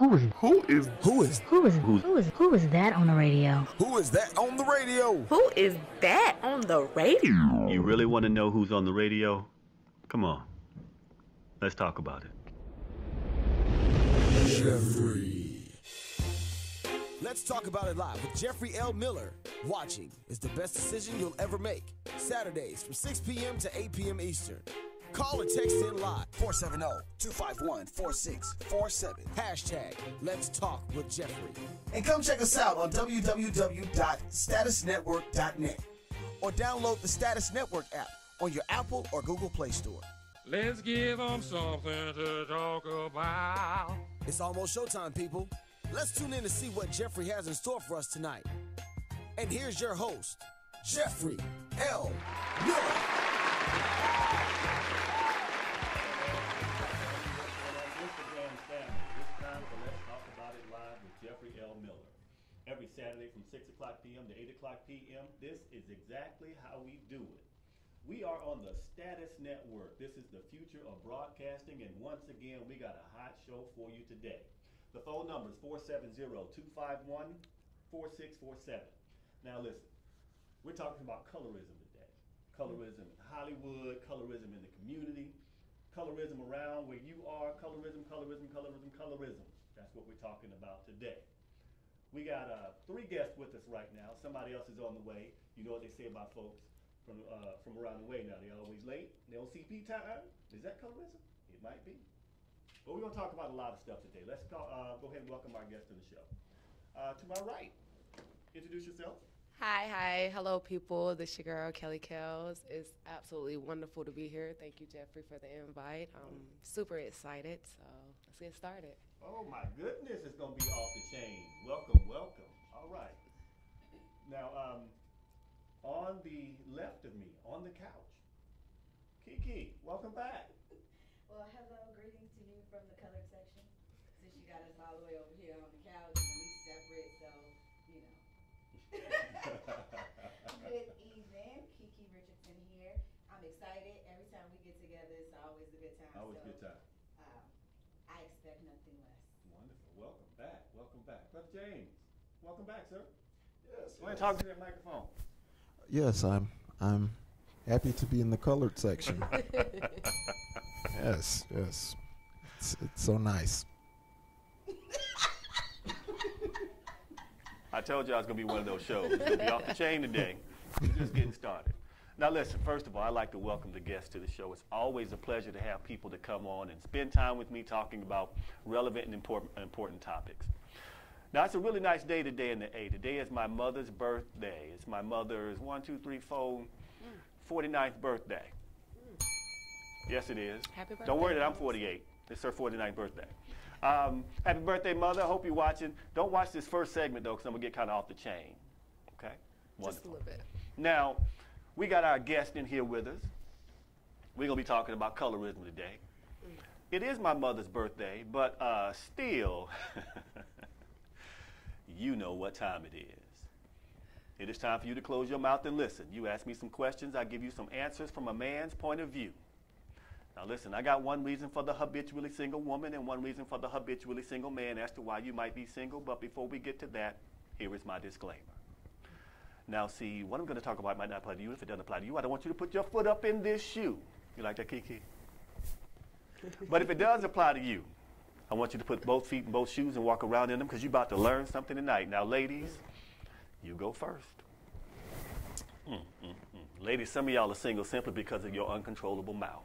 Who is that on the radio? Who is that on the radio? Who is that on the radio? You really want to know who's on the radio? Come on. Let's talk about it. Jeffrey. Let's talk about it live with Jeffrey L. Miller. Watching is the best decision you'll ever make. Saturdays from 6 p.m. to 8 p.m. Eastern. Call or text in live. 470-251-4647. Hashtag Let's Talk with Jeffrey. And come check us out on www.statusnetwork.net. Or download the Status Network app on your Apple or Google Play Store. Let's give them something to talk about. It's almost showtime, people. Let's tune in to see what Jeffrey has in store for us tonight. And here's your host, Jeffrey L. Miller. Jeffrey L. Miller. Every Saturday from 6 o'clock p.m. to 8 o'clock p.m. This is exactly how we do it. We are on the Status Network. This is the future of broadcasting, and once again, we got a hot show for you today. The phone number is 470-251-4647. Now listen, we're talking about colorism today. Colorism in Hollywood, colorism in the community, colorism around where you are, colorism. That's what we're talking about today. We got 3 guests with us right now. Somebody else is on the way. You know what they say about folks from around the way now. They're always late. They don't CP time. Is that colorism? It might be. But we're going to talk about a lot of stuff today. Let's go ahead and welcome our guest to the show. To my right, introduce yourself. Hi. Hello, people. This is your girl, Kelly Kells. It's absolutely wonderful to be here. Thank you, Jeffrey, for the invite. I'm super excited, so let's get started. Oh, my goodness. It's going to be off the chain. Welcome. All right. Now, on the left of me, on the couch, Kiki, welcome back. Well, hello. Greetings to you from the colored section. Since you got us all the way over here on the couch, and we separate, so, you know. Good evening, Kiki Richardson here. I'm excited. Every time we get together, it's always a good time. Always a good time. I expect nothing less. Wonderful. Welcome back. Brother James, welcome back, sir. Yes. Go ahead and talk to that microphone. Yes, I'm happy to be in the colored section. Yes. It's so nice. I told you I was going to be one of those shows. It's going to be off the chain today. We're just getting started. Now listen, first of all, I'd like to welcome the guests to the show. It's always a pleasure to have people to come on and spend time with me talking about relevant and important topics. Now, it's a really nice day today in the A. Today is my mother's birthday. It's my mother's 49th birthday. Yes, it is. Happy birthday. Don't worry that I'm 48. It's her 49th birthday. Happy birthday, Mother. I hope you're watching. Don't watch this first segment, though, because I'm going to get kind of off the chain. Okay? Wonderful. Just a little bit. Now, we got our guest in here with us. We're going to be talking about colorism today. It is my mother's birthday, but still, you know what time it is. It is time for you to close your mouth and listen. You ask me some questions, I give you some answers from a man's point of view. Now listen, I got one reason for the habitually single woman and one reason for the habitually single man as to why you might be single, but before we get to that, here is my disclaimer. Now see, what I'm going to talk about might not apply to you. If it doesn't apply to you, I don't want you to put your foot up in this shoe. You like that, Kiki? But if it does apply to you, I want you to put both feet in both shoes and walk around in them because you're about to learn something tonight. Now ladies, you go first. Ladies, some of y'all are single simply because of your uncontrollable mouth.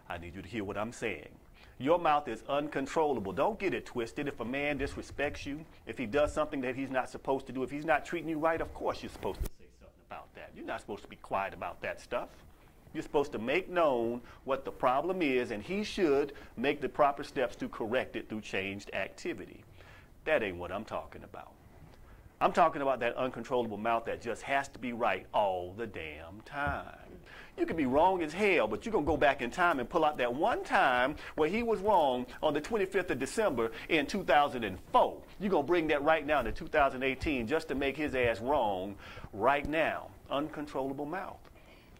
I need you to hear what I'm saying. Your mouth is uncontrollable. Don't get it twisted. If a man disrespects you, if he does something that he's not supposed to do, if he's not treating you right, of course you're supposed to say something about that. You're not supposed to be quiet about that stuff. You're supposed to make known what the problem is, and he should make the proper steps to correct it through changed activity. That ain't what I'm talking about. I'm talking about that uncontrollable mouth that just has to be right all the damn time. You can be wrong as hell, but you're going to go back in time and pull out that one time where he was wrong on the 25th of December in 2004. You're going to bring that right now to 2018 just to make his ass wrong right now. Uncontrollable mouth.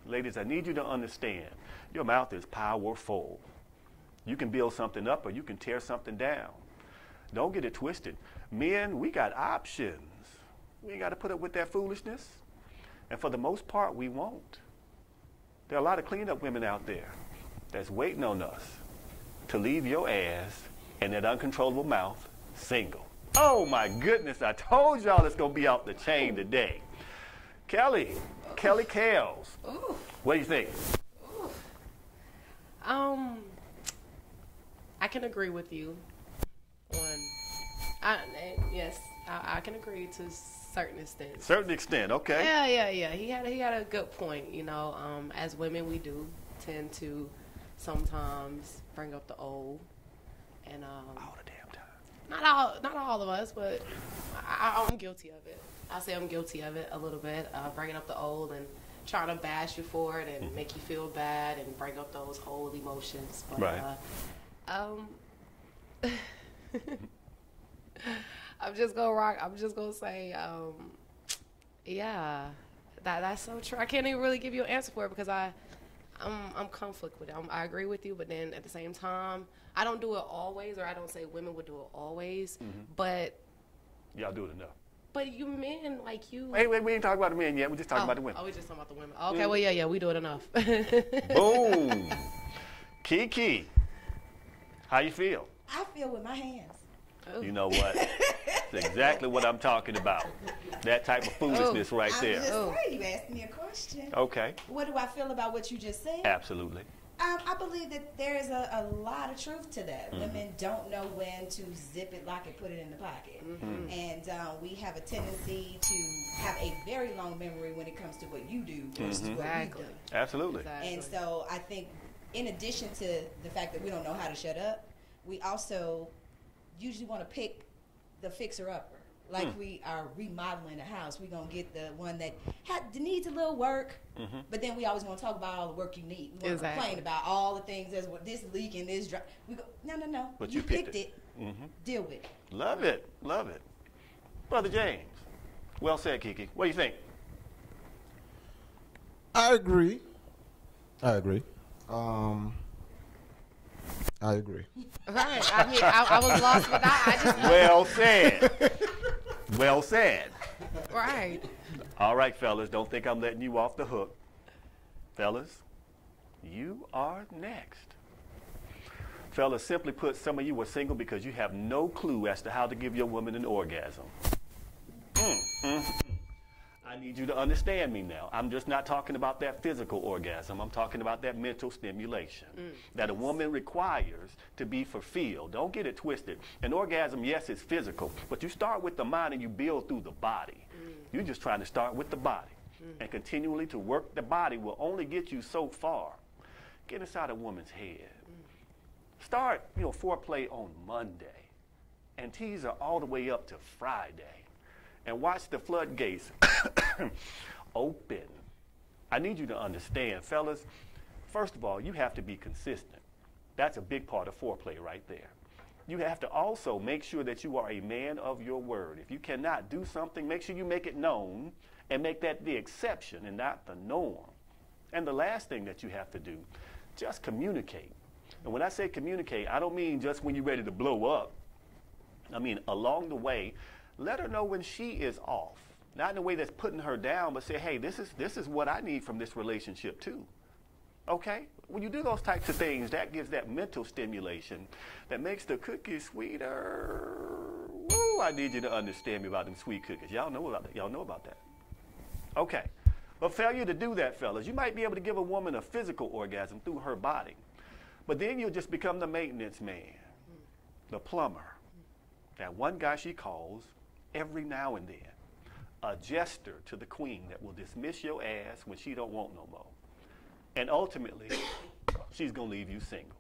Ladies, I need you to understand, your mouth is powerful. You can build something up or you can tear something down. Don't get it twisted. Men, we got options. We ain't got to put up with that foolishness. And for the most part, we won't. There are a lot of cleanup women out there that's waiting on us to leave your ass and that uncontrollable mouth single. Oh my goodness, I told y'all it's going to be off the chain today. Kelly Kales, what do you think? I can agree with you on, yes, I can agree to a certain extent. Certain extent, okay. Yeah. He had a good point. You know, as women, we do tend to sometimes bring up the old, and All the damn time. not all of us, but I'm guilty of it. I say I'm guilty of it a little bit, bringing up the old and trying to bash you for it and make you feel bad and bring up those old emotions. But, Right. I'm just gonna say, yeah, that's so true. I can't even really give you an answer for it because I'm conflict with it. I agree with you, but then at the same time, I don't do it always, or I don't say women would do it always, but Y'all do it enough. but you men, like you. Wait, we ain't talking about the men yet. We're just talking about the women. Oh, we just talking about the women. Okay, well, yeah, we do it enough. Boom. Kiki, how you feel? I feel with my hands. You know what? That's exactly what I'm talking about. That type of foolishness right I'm there. just saying, you asked me a question. Okay, What do I feel about what you just said? absolutely. I believe that there is a lot of truth to that. Women don't know when to zip it, lock it, put it in the pocket. And we have a tendency to have a very long memory when it comes to what you do versus what we do. Absolutely. And so I think in addition to the fact that we don't know how to shut up, we also usually want to pick the fixer-upper. Like we are remodeling a house, we're going to get the one that needs a little work, but then we always want to talk about all the work you need. We want to complain about all the things, as this leak and this dry. We go, no. But you you picked it. Deal with it. Love it. Brother James, well said, Kiki. What do you think? I agree. I agree. Right. I mean, I was lost without. I just. Well said. Well said. Right. All right, fellas, don't think I'm letting you off the hook. Fellas, you are next. Fellas, simply put, some of you are single because you have no clue as to how to give your woman an orgasm. I need you to understand me now. I'm just not talking about that physical orgasm. I'm talking about that mental stimulation that a woman requires to be fulfilled. Don't get it twisted. An orgasm, yes, is physical, but you start with the mind and you build through the body. You're just trying to start with the body. And continually to work the body will only get you so far. Get inside a woman's head. Start, foreplay on Monday and tease her all the way up to Friday. And watch the floodgates open. I need you to understand, fellas, first of all, you have to be consistent. That's a big part of foreplay right there. You have to also make sure that you are a man of your word. If you cannot do something, make sure you make it known and make that the exception and not the norm. And the last thing that you have to do, just communicate. And when I say communicate, I don't mean just when you're ready to blow up. I mean, along the way, let her know when she is off. Not in a way that's putting her down, but say, hey, this is what I need from this relationship too. Okay? When you do those types of things, that gives that mental stimulation that makes the cookies sweeter. Woo, I need you to understand me about them sweet cookies. Y'all know about that. Y'all know about that. Okay. But failure to do that, fellas, you might be able to give a woman a physical orgasm through her body. But then you'll just become the maintenance man, the plumber, that one guy she calls every now and then, a jester to the queen that will dismiss your ass when she don't want no more. And ultimately, she's going to leave you single.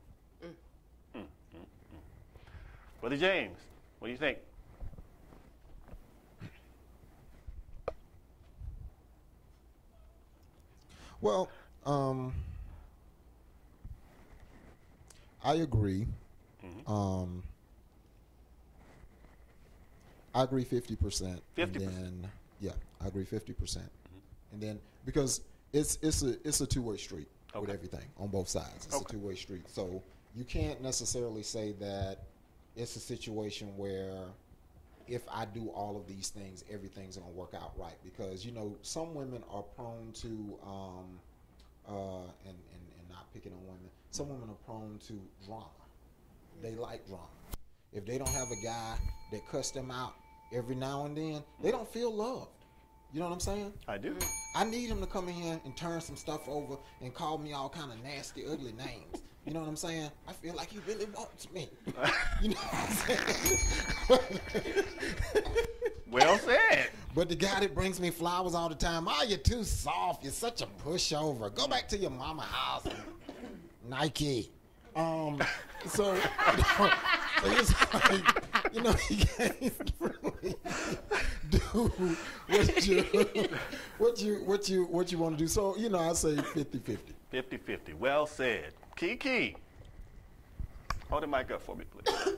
Brother James, what do you think? Well, I agree. I agree 50%. 50%. And then, yeah, I agree 50%. And then because it's a two-way street with everything on both sides. It's a two-way street. So you can't necessarily say that it's a situation where if I do all of these things, everything's gonna work out right. Because you know, some women are prone to, and not picking on women. Some women are prone to drama. They like drama. If they don't have a guy that cuss them out every now and then, they don't feel loved. You know what I'm saying? I do. I need him to come in here and turn some stuff over and call me all kind of nasty, ugly names. You know what I'm saying? I feel like he really wants me. You know what I'm saying? Well said. But the guy that brings me flowers all the time, oh, you're too soft. You're such a pushover. Go back to your mama house. Nike. So it's like, you know, he can't really do what you want to do. So, you know, I say 50-50. 50-50. Well said. Kiki. Hold the mic up for me, please.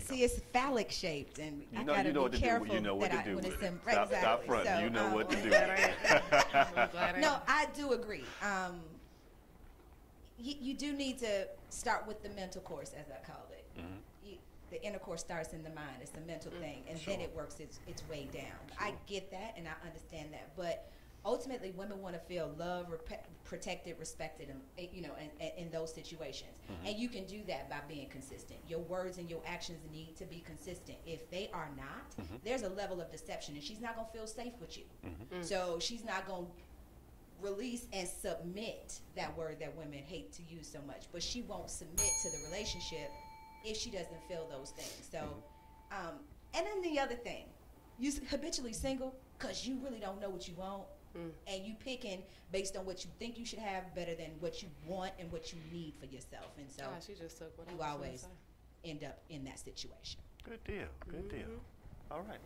See, it's phallic shaped, and I you gotta know be careful you know what that to do when with it's it. in Stop front. So, you know what to do. No, I do agree. You do need to start with the mental course, as I call it. Mm-hmm. The inner course starts in the mind. It's a mental thing, and then it works its way down. I get that, and I understand that, but ultimately, women want to feel loved, protected, respected, and you know, in those situations. And you can do that by being consistent. Your words and your actions need to be consistent. If they are not, there's a level of deception, and she's not gonna feel safe with you. So she's not gonna release and submit, that word that women hate to use so much, but she won't submit to the relationship if she doesn't feel those things. So, and then the other thing, you habitually single because you really don't know what you want. And you picking based on what you think you should have better than what you want and what you need for yourself. And so she just took what you always end up in that situation. Good deal. Good deal. All right.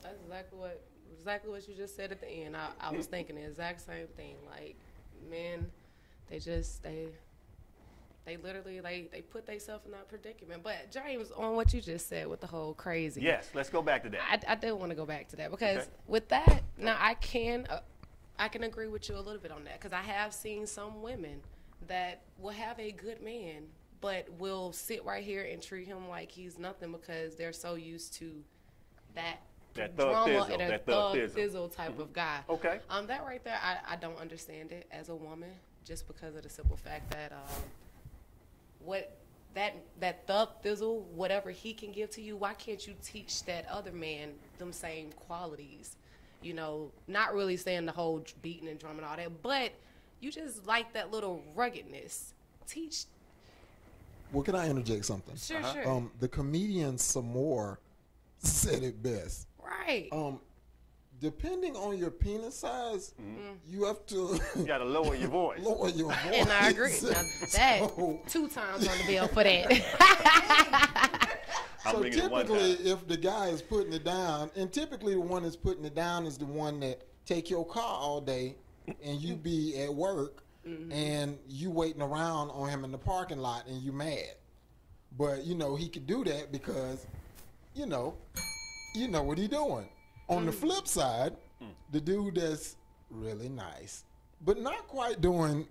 That's exactly what you just said at the end. I was thinking the exact same thing. Like, men, they literally they put themselves in that predicament. But James, on what you just said with the whole crazy. Yes, let's go back to that. I do want to go back to that because with that, now I can agree with you a little bit on that, because I have seen some women that will have a good man but will sit right here and treat him like he's nothing because they're so used to that drama and a thug thizzle type of guy. Okay. That right there, I don't understand it as a woman, just because of the simple fact that that thug thizzle, whatever he can give to you, why can't you teach that other man them same qualities? You know, not really saying the whole beating and drum and all that, but you just like that little ruggedness. Teach. Well, can I interject something? Sure, sure. The comedian Samore said it best. Right. Depending on your penis size, you have to You got to lower your voice. lower your voice. And I agree. Now, that 2 times on the bill for that. So typically, if the guy is putting it down, and typically the one that's putting it down is the one that take your car all day, and you be at work, and you waiting around on him in the parking lot, and you mad. But you know he could do that because, you know what he doing. On the flip side, the dude that's really nice, but not quite doing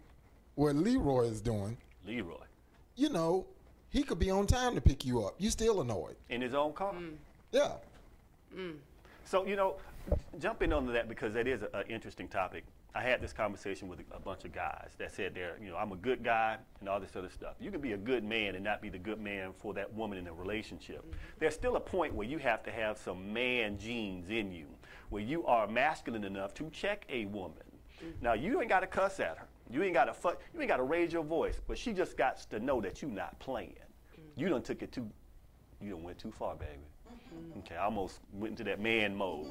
what Leroy is doing. Leroy. You know. He could be on time to pick you up. You still annoyed. In his own car? Yeah. So, jumping onto that, because that is an interesting topic. I had this conversation with a bunch of guys that said I'm a good guy and all this other stuff. You can be a good man and not be the good man for that woman in a relationship. There's still a point where you have to have some man genes in you, where you are masculine enough to check a woman. Now, you ain't got to cuss at her. You ain't got to raise your voice, but she just got to know that you're not playing. You done went too far, baby. Okay, I almost went into that man mode.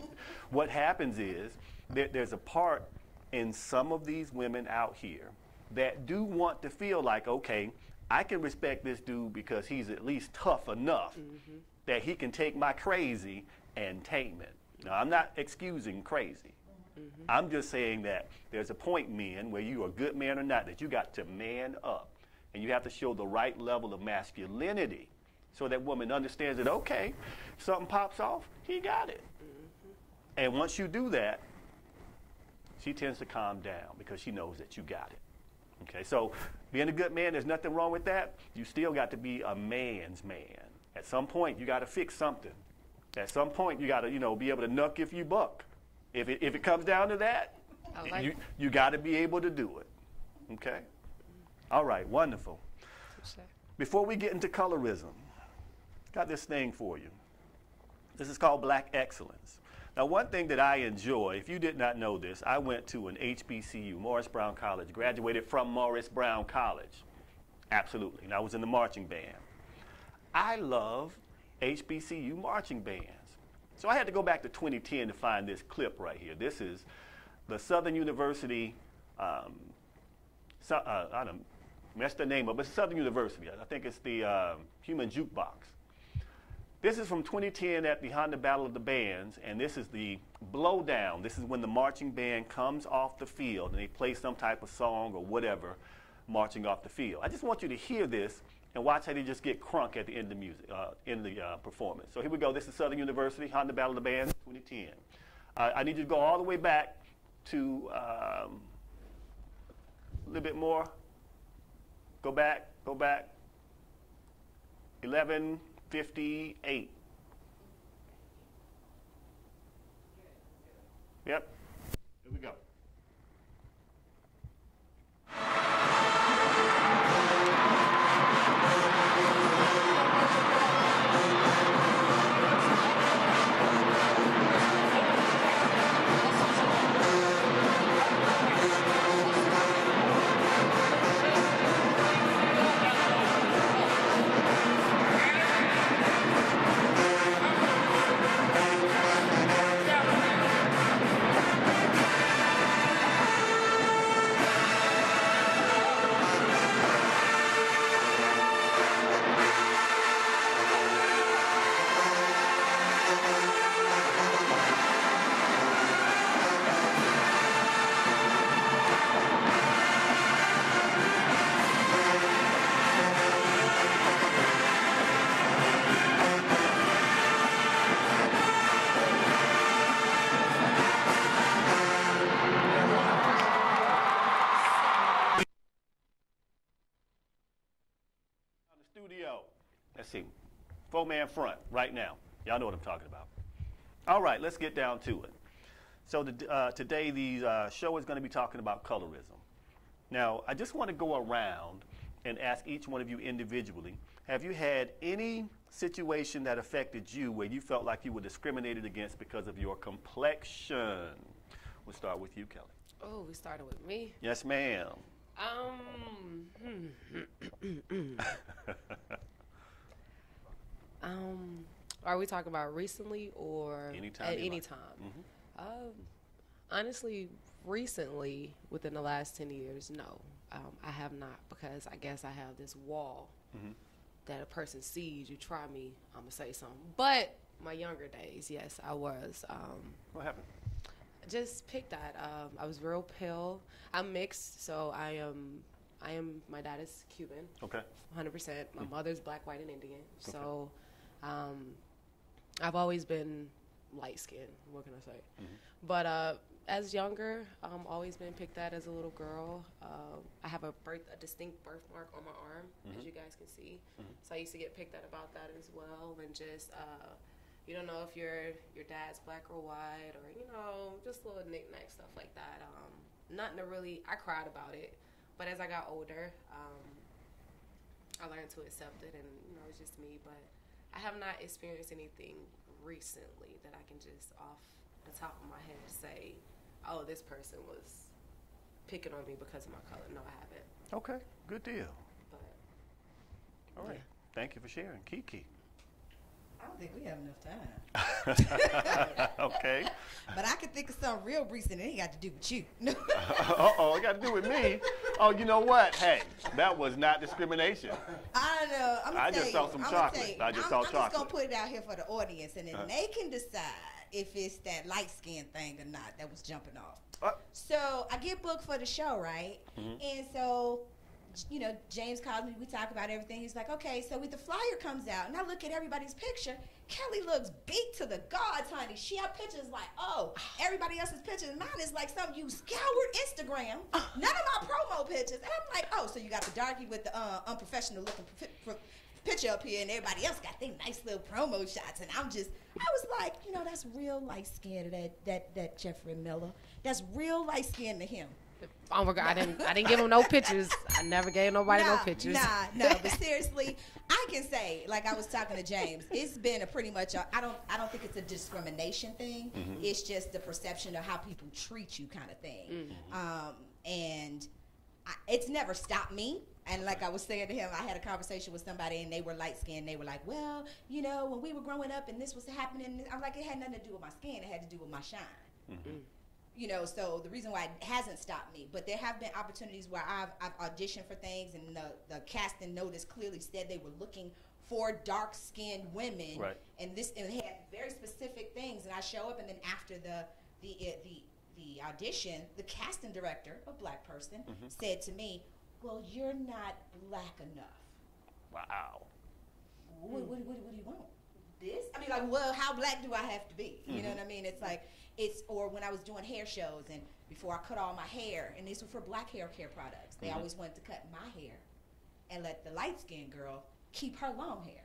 What happens is there's a part in some of these women out here that do want to feel like, okay, I can respect this dude because he's at least tough enough that he can take my crazy and tame it. Now, I'm not excusing crazy. I'm just saying that there's a point, men, where you are a good man or not, that you got to man up. And you have to show the right level of masculinity so that woman understands that, okay, something pops off, he got it. And once you do that, she tends to calm down because she knows that you got it. Okay, so being a good man, there's nothing wrong with that. You still got to be a man's man. At some point, you got to fix something. At some point, you got to, be able to knuck if you buck. If it comes down to that, you got to be able to do it. Okay? All right, wonderful. Before we get into colorism, got this thing for you. This is called Black Excellence. Now, one thing that I enjoy, if you did not know this, I went to an HBCU, Morris Brown College, graduated from Morris Brown College. Absolutely. And I was in the marching band. I love HBCU marching bands. So I had to go back to 2010 to find this clip right here. This is the Southern University, I don't mess the name up, but it's Southern University. I think it's the Human Jukebox. This is from 2010 at the Honda Battle of the Bands, and this is the blowdown. This is when the marching band comes off the field and they play some type of song or whatever marching off the field. I just want you to hear this and watch how they just get crunk at the end of the music, in the performance. So here we go. This is Southern University, Honda Battle of the Bands, 2010. I need you to go all the way back to a little bit more. Go back. 11:58. Yep. Here we go. Let's see, 4-man front right now. Y'all know what I'm talking about. All right, let's get down to it. So today the show is going to be talking about colorism. Now, I just want to go around and ask each one of you individually, have you had any situation that affected you where you felt like you were discriminated against because of your complexion? We'll start with you, Kelly. Oh, we started with me? Yes, ma'am. Are we talking about recently or anytime at any time? Mm-hmm. Honestly, recently, within the last 10 years, no. I have not, because I guess I have this wall that a person sees. You try me, I'm going to say something. But my younger days, yes, I was. What happened? Just picked that. I was real pale. I'm mixed, so I am, my dad is Cuban. Okay. 100%. My mother's black, white, and Indian. Okay. So I've always been light-skinned, what can I say? But as younger, always been picked at as a little girl. I have a distinct birthmark on my arm, as you guys can see. So I used to get picked at about that as well, and just you don't know if your dad's black or white, or just little knick-knack stuff like that. Nothing to really. I cried about it, but as I got older, I learned to accept it, and it's just me. But I have not experienced anything recently that I can just off the top of my head say, oh, this person was picking on me because of my color. No, I haven't. Okay, good deal. But, all right. Yeah. Thank you for sharing. Kiki. I don't think we have enough time. Okay. But I could think of something real recent, and it ain't got to do with you. Uh-oh, it got to do with me. Oh, you know what? Hey, that was not discrimination. I know. I just saw some chocolate. I'm just going to put it out here for the audience, and then they can decide if it's that light skin thing or not that was jumping off. So I get booked for the show, right? And so, James called me. We talk about everything. He's like, okay, so the flyer comes out, and I look at everybody's picture. Kelly looks beat to the gods, honey. She have pictures like, everybody else's pictures. Mine is like something you scoured Instagram. None of my promo pictures. And I'm like, so you got the darkie with the unprofessional looking picture up here, and everybody else got their nice little promo shots, and I was like, you know, that's real light skin to that Jeffrey Miller. That's real light skin to him. Oh my God, I didn't give him no pictures. I never gave nobody no pictures. No, but seriously, I can say, like I was talking to James, it's been a pretty much I don't think it's a discrimination thing. Mm-hmm. It's just the perception of how people treat you kind of thing. Mm-hmm. And it's never stopped me. And like I was saying to him, I had a conversation with somebody, and they were light skinned. They were like, well, you know, when we were growing up and this was happening, I'm like, it had nothing to do with my skin. It had to do with my shine. Mm-hmm. You know, so the reason why it hasn't stopped me, but there have been opportunities where I've auditioned for things, and the casting notice clearly said they were looking for dark-skinned women, right. and it had very specific things. And I show up, and then after the audition, the casting director, a black person, mm-hmm. said to me, "Well, you're not black enough." Wow. What do you want? This? I mean, like, well, how black do I have to be? You mm-hmm. know what I mean? It's like. Or when I was doing hair shows, and before I cut all my hair, and these were for black hair care products, they mm-hmm. always wanted to cut my hair and let the light-skinned girl keep her long hair.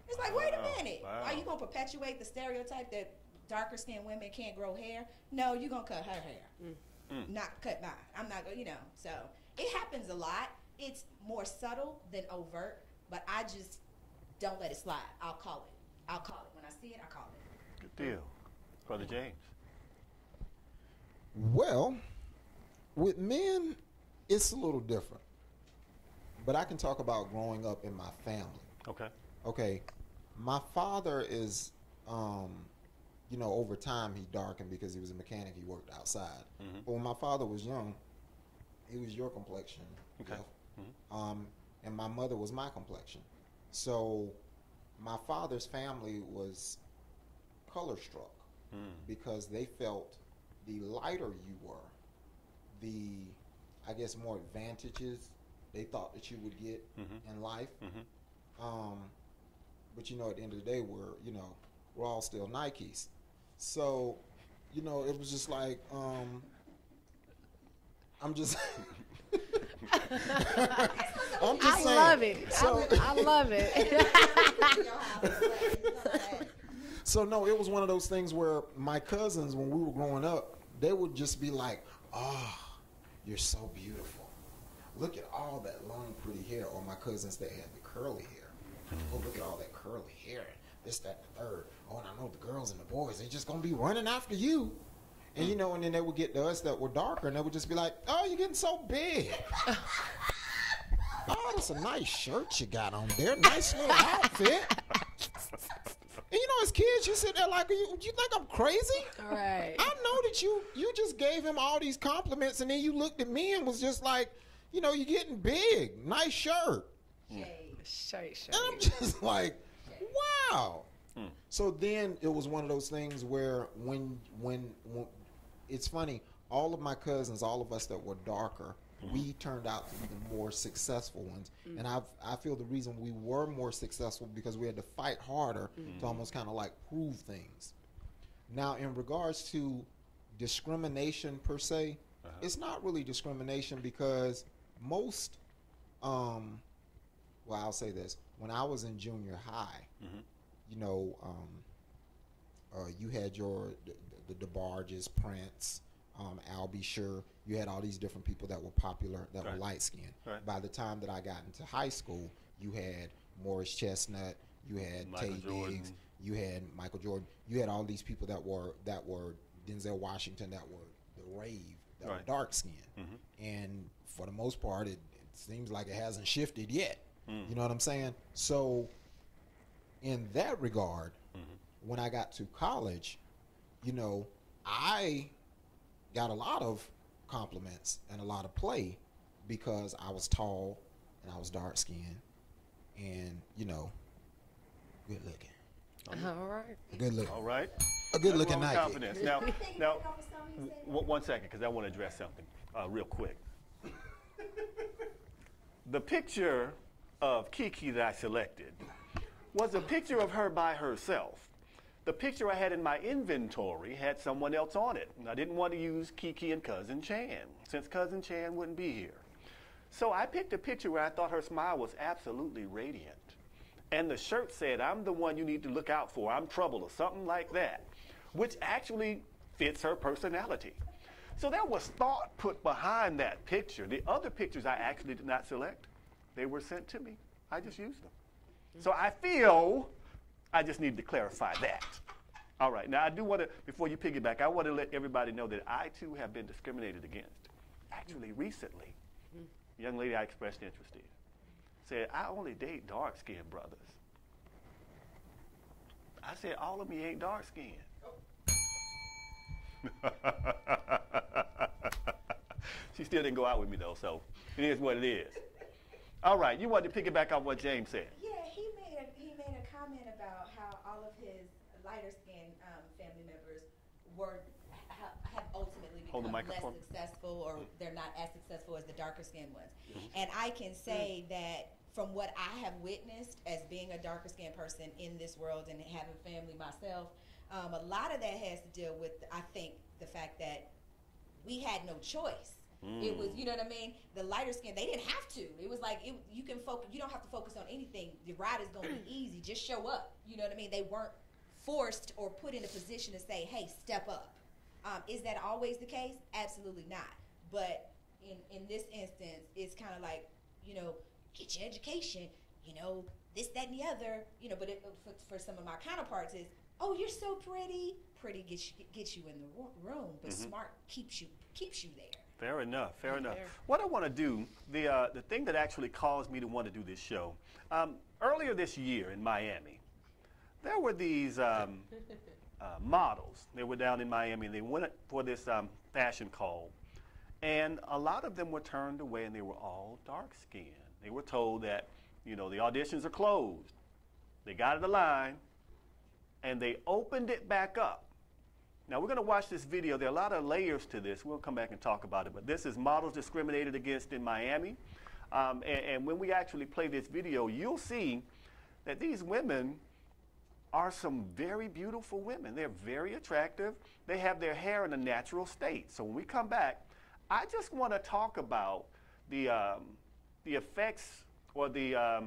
It's like, wait a minute. Wow. Are you going to perpetuate the stereotype that darker-skinned women can't grow hair? No, you're going to cut her hair, not cut mine. I'm not going to, you know. So it happens a lot. It's more subtle than overt, but I just don't let it slide. I'll call it. When I see it, I call it. Good deal. Brother James. Well, with men, it's a little different. But I can talk about growing up in my family. Okay. My father is, you know, over time he darkened because he was a mechanic. He worked outside. Mm-hmm. But when my father was young, he was your complexion. Okay. Mm-hmm. And my mother was my complexion. So my father's family was color struck because they felt the lighter you were, the, I guess, more advantages they thought that you would get mm-hmm. in life. Mm-hmm. But, you know, at the end of the day, we're all still Nikes. So, you know, it was just like, I'm just... I'm just saying. Love it. So, I love it. So, no, it was one of those things where my cousins, when we were growing up, they would just be like, "Oh, you're so beautiful. Look at all that long, pretty hair." Or my cousins that had the curly hair. "Oh, look at all that curly hair. This, that, and the third. Oh, and I know the girls and the boys, they're just going to be running after you." And, you know, and then they would get to us that were darker, and they would just be like, "Oh, you're getting so big. Oh, that's a nice shirt you got on there. Nice little outfit." And, you know, as kids, you sit there like, you think I'm crazy? All right. I know that you just gave him all these compliments, and then you looked at me and was just like, you know, you're getting big. Nice shirt. Shirt. And I'm just like, wow. So then it was one of those things where when it's funny, all of my cousins, all of us that were darker, we turned out to be the more successful ones. And I feel the reason we were more successful because we had to fight harder to almost kind of like prove things. Now, in regards to discrimination per se, it's not really discrimination because most, well, I'll say this. When I was in junior high, you know, you had the DeBarges, Prince, Albie Sure. You had all these different people that were popular, that were light-skinned. Right. By the time that I got into high school, you had Morris Chestnut, you had Tay Diggs, you had Michael Jordan. You had all these people that were Denzel Washington, that were the rave, that were dark-skinned. And for the most part, it seems like it hasn't shifted yet. You know what I'm saying? So in that regard, when I got to college, you know, I got a lot of compliments and a lot of play because I was tall and I was dark skinned and, you know, good looking. All right. Good looking. All right. A good looking Nike. Confidence. Now, one second, because I want to address something real quick. The picture of Kiki that I selected was a picture of her by herself. The picture I had in my inventory had someone else on it. And I didn't want to use Kiki and Cousin Chan, since Cousin Chan wouldn't be here. So I picked a picture where I thought her smile was absolutely radiant. And the shirt said, I'm the one you need to look out for. I'm trouble or something like that, which actually fits her personality. So there was thought put behind that picture. The other pictures I actually did not select. They were sent to me. I just used them. So I feel I just need to clarify that. All right. Now, I do want to, before you piggyback, I want to let everybody know that I, too, have been discriminated against. Actually, recently, a young lady I expressed interest in said, I only date dark-skinned brothers. I said, all of me ain't dark-skinned. She still didn't go out with me, though, so it is what it is. All right, you wanted to piggyback on what James said. Yeah, he made a comment about how all of his lighter-skinned family members have ultimately become less successful, or they're not as successful as the darker-skinned ones. And I can say that from what I have witnessed as being a darker-skinned person in this world and having family myself, a lot of that has to deal with, I think, the fact that we had no choice. It was, you know what I mean? The lighter skin, they didn't have to. It was like, you can focus. You don't have to focus on anything. The ride is going to be easy. Just show up. You know what I mean? They weren't forced or put in a position to say, hey, step up. Is that always the case? Absolutely not. But in this instance, it's kind of like, you know, get your education, you know, this, that, and the other. You know, but for some of my counterparts is, oh, you're so pretty. Pretty gets you in the room, but smart keeps you there. Fair enough. Fair enough. What I want to do, the thing that actually caused me to want to do this show, earlier this year in Miami, there were these models. They were down in Miami, and they went for this fashion call, and a lot of them were turned away, and they were all dark-skinned. They were told that, you know, the auditions are closed. They got in the line, and they opened it back up. Now, we're going to watch this video. There are a lot of layers to this. We'll come back and talk about it. But this is models discriminated against in Miami. And when we actually play this video, you'll see that these women are some very beautiful women. They're very attractive. They have their hair in a natural state. So when we come back, I just want to talk about the effects, or the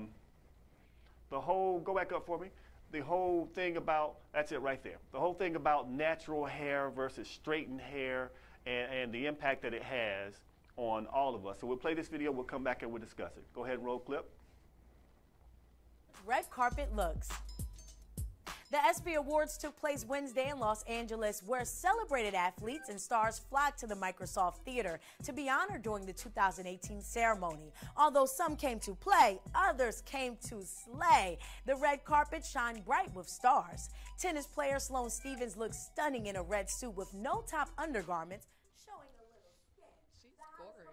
whole, go back up for me. The whole thing about, that's it right there, the whole thing about natural hair versus straightened hair, and the impact that it has on all of us. So we'll play this video, we'll come back and we'll discuss it. Go ahead and roll clip. Red carpet looks. The ESPY Awards took place Wednesday in Los Angeles, where celebrated athletes and stars flocked to the Microsoft Theater to be honored during the 2018 ceremony. Although some came to play, others came to slay. The red carpet shined bright with stars. Tennis player Sloane Stephens looked stunning in a red suit with no top undergarments, showing a little skin. She's gorgeous.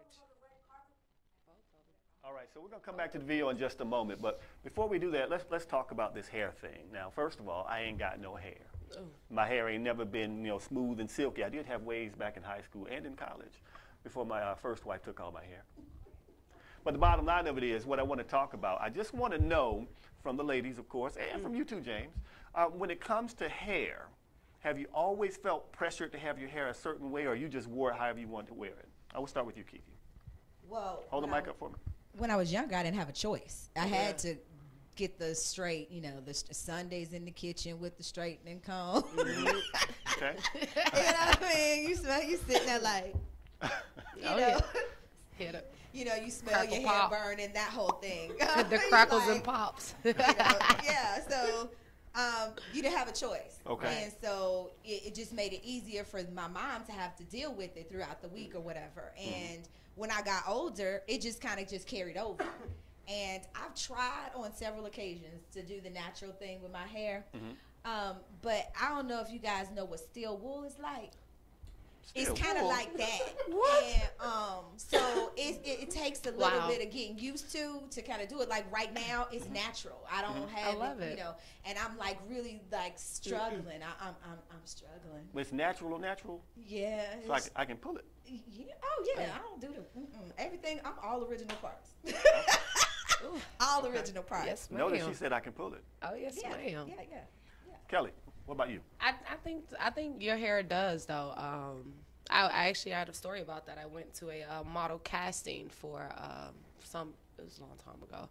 All right, so we're going to come back to the video in just a moment, but before we do that, let's talk about this hair thing. Now, first of all, I ain't got no hair. Ooh. My hair ain't never been, you know, smooth and silky. I did have waves back in high school and in college before my first wife took all my hair. But the bottom line of it is, what I want to talk about, I just want to know from the ladies, of course, and from you too, James, when it comes to hair, have you always felt pressured to have your hair a certain way, or you just wore it however you wanted to wear it? I will start with you, Kiki. Well, hold the mic up for me. When I was younger, I didn't have a choice. I had to get the straight, you know, the Sundays in the kitchen with the straightening comb. Okay. You know what I mean? You sitting there like, you know, Hit it. You know, you smell Crackle your pop. hair burning, that whole thing. The crackles and pops. You know, yeah, so you didn't have a choice. Okay. And so it just made it easier for my mom to have to deal with it throughout the week or whatever. And when I got older, it just kind of just carried over. And I've tried on several occasions to do the natural thing with my hair. But I don't know if you guys know what steel wool is like. It's kind of like that. What? And so it takes a little bit of getting used to kind of do it. Like right now, it's natural. I don't have I love it. You know, and I'm like really like struggling. I'm struggling. It's natural or natural? Yeah. So I can pull it. Yeah. Oh yeah, I don't do the everything. I'm all original parts. All original parts. Yes, ma'am. Notice she said I can pull it. Oh, yes, Yeah, ma'am. yeah. Kelly, what about you? I think your hair does though. I actually had a story about that. I went to a model casting for it was a long time ago,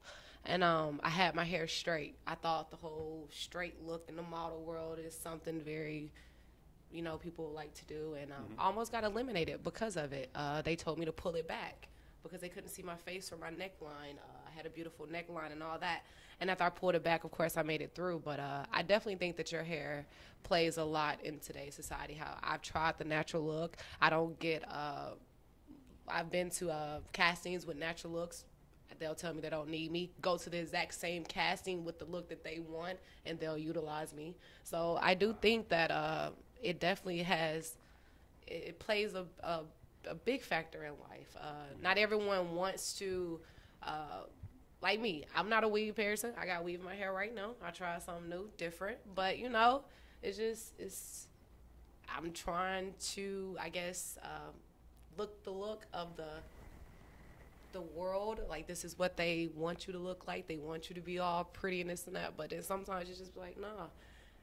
And I had my hair straight. I thought the whole straight look in the model world is something very, you know, people like to do. And I almost got eliminated because of it. They told me to pull it back because they couldn't see my face or my neckline. I had a beautiful neckline and all that. And after I pulled it back, of course, I made it through. But I definitely think that your hair plays a lot in today's society. How I've tried the natural look. I don't get I've been to castings with natural looks. They'll tell me they don't need me. Go to the exact same casting with the look that they want, and they'll utilize me. So I do think that it definitely has, it plays a big factor in life. Not everyone wants to, like me, I'm not a weave person. I got weave in my hair right now. I try something new, different. But, you know, I'm trying to, I guess, look the look of the world. Like, this is what they want you to look like. They want you to be all pretty and this and that. But then sometimes it's just like, nah,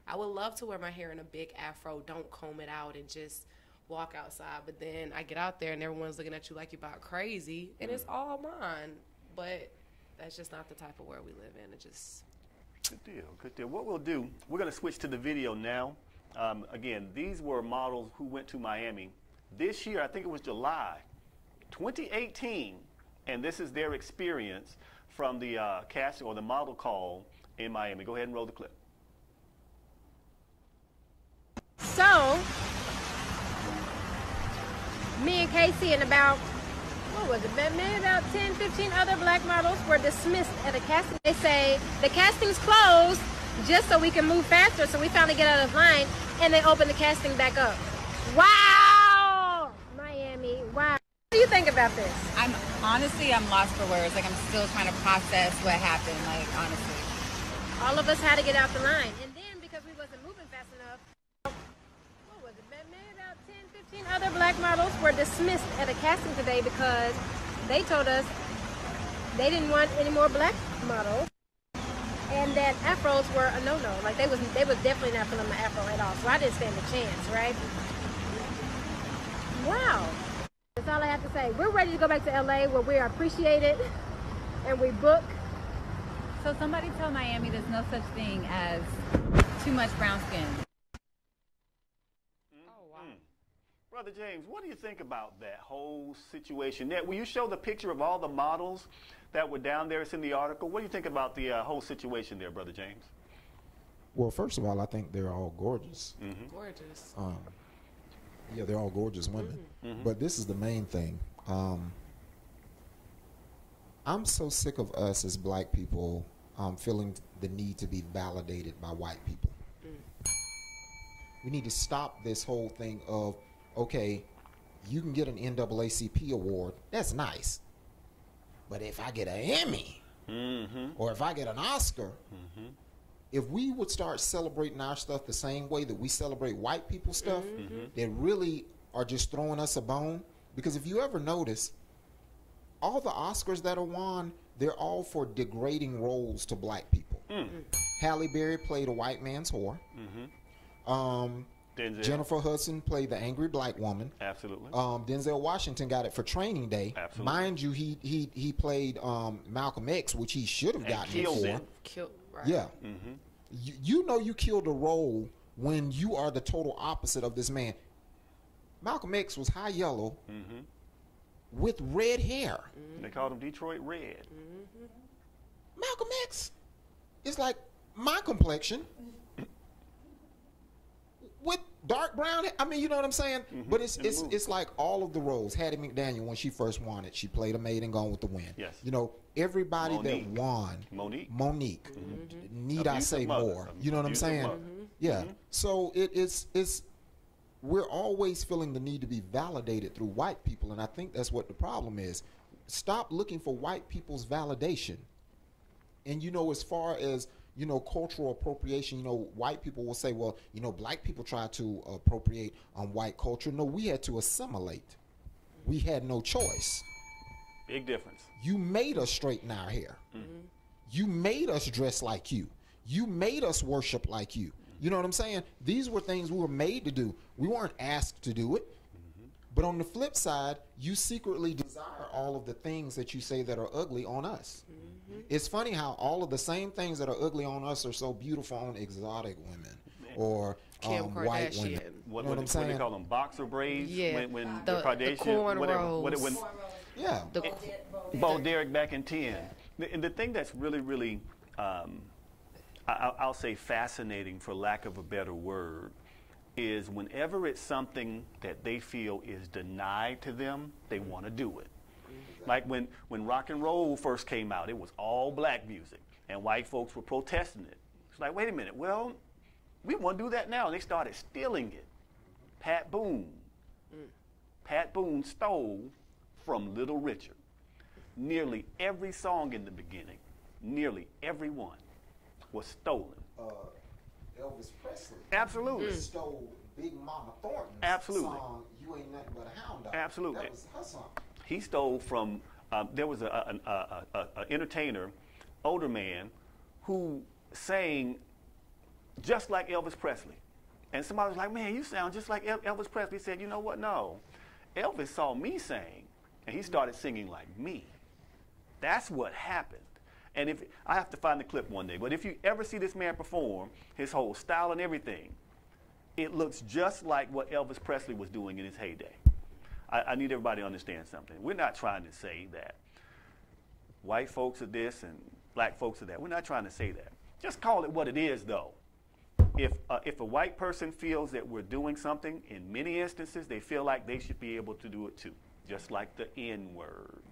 I would love to wear my hair in a big afro, don't comb it out and just walk outside. But then I get out there and everyone's looking at you like you're about crazy, and it's all mine. But that's just not the type of world we live in. It just... Good deal, good deal. What we'll do, we're going to switch to the video now. Again, these were models who went to Miami this year. I think it was July 2018. And this is their experience from the casting or the model call in Miami. Go ahead and roll the clip. So, me and Casey and about, what was it, maybe about 10, 15 other black models were dismissed at a casting. They say, the casting's closed just so we can move faster, so we finally get out of line, and they open the casting back up. Wow! Miami, wow. What do you think about this? I'm lost for words. Like, I'm still trying to process what happened, like, honestly. All of us had to get out the line. And then, because we wasn't moving fast enough, what was it, maybe about 10, 15 other black models were dismissed at a casting today because they told us they didn't want any more black models and that afros were a no-no. Like, they was definitely not feeling my afro at all. So I didn't stand a chance, right? Wow. That's all I have to say. We're ready to go back to LA where we are appreciated and we book. So somebody tell Miami there's no such thing as too much brown skin. Oh, wow. Brother James, what do you think about that whole situation? Will you show the picture of all the models that were down there? It's in the article. What do you think about the whole situation there, Brother James? Well, first of all, I think they're all gorgeous. Mm-hmm. Gorgeous. Yeah, they're all gorgeous women. Mm-hmm. But this is the main thing. I'm so sick of us as black people feeling the need to be validated by white people. We need to stop this whole thing of, okay, you can get an NAACP award. That's nice. But if I get an Emmy, or if I get an Oscar, if we would start celebrating our stuff the same way that we celebrate white people's stuff, that really are just throwing us a bone. Because if you ever notice, all the Oscars that are won, they're all for degrading roles to black people. Halle Berry played a white man's whore. Jennifer Hudson played the angry black woman. Absolutely. Denzel Washington got it for Training Day. Absolutely. Mind you, he played Malcolm X, which he should have gotten it for. Right. Yeah. You know you killed a role when you are the total opposite of this man. Malcolm X was high yellow with red hair. They called him Detroit Red. Malcolm X is like my complexion with dark brown hair. I mean, you know what I'm saying? But it's like all of the roles. Hattie McDaniel, when she first won it, she played a maid in Gone with the Wind. Yes. You know, everybody Monique. that won. Monique. Need I say more? You know what I'm saying? Yeah. So it's we're always feeling the need to be validated through white people, and I think that's what the problem is. Stop looking for white people's validation. And, you know, as far as, you know, cultural appropriation, you know, white people will say, well, you know, black people try to appropriate on white culture. No, we had to assimilate. We had no choice. Big difference. You made us straighten our hair. You made us dress like you. You made us worship like you. You know what I'm saying? These were things we were made to do. We weren't asked to do it. But on the flip side, you secretly desire all of the things that you say that are ugly on us. It's funny how all of the same things that are ugly on us are so beautiful on exotic women or white women. What, you know what I'm saying? What they call them, boxer braids? Yeah. When The Kardashian, cornrows. Yeah. Bo Derek back in 10. And the thing that's really, really, I'll say fascinating for lack of a better word, is whenever it's something that they feel is denied to them, they want to do it. Like when rock and roll first came out, it was all black music, and white folks were protesting it. It's like, wait a minute, well, we want to do that now. And they started stealing it. Pat Boone. Pat Boone stole from Little Richard. Nearly every song in the beginning, nearly every one, was stolen. Elvis Presley. Absolutely. Stole Big Mama Thornton's song, You Ain't Nothing But a Hound Dog. Absolutely. That was her song. He stole from, there was an entertainer, older man, who sang just like Elvis Presley. And somebody was like, man, you sound just like Elvis Presley. He said, you know what, no. Elvis saw me sing, and he started singing like me. That's what happened. And if I have to find the clip one day, but if you ever see this man perform, his whole style and everything, it looks just like what Elvis Presley was doing in his heyday. I need everybody to understand something. We're not trying to say that white folks are this and black folks are that. We're not trying to say that. Just call it what it is, though. If a white person feels that we're doing something, in many instances, they feel like they should be able to do it too, just like the N-word.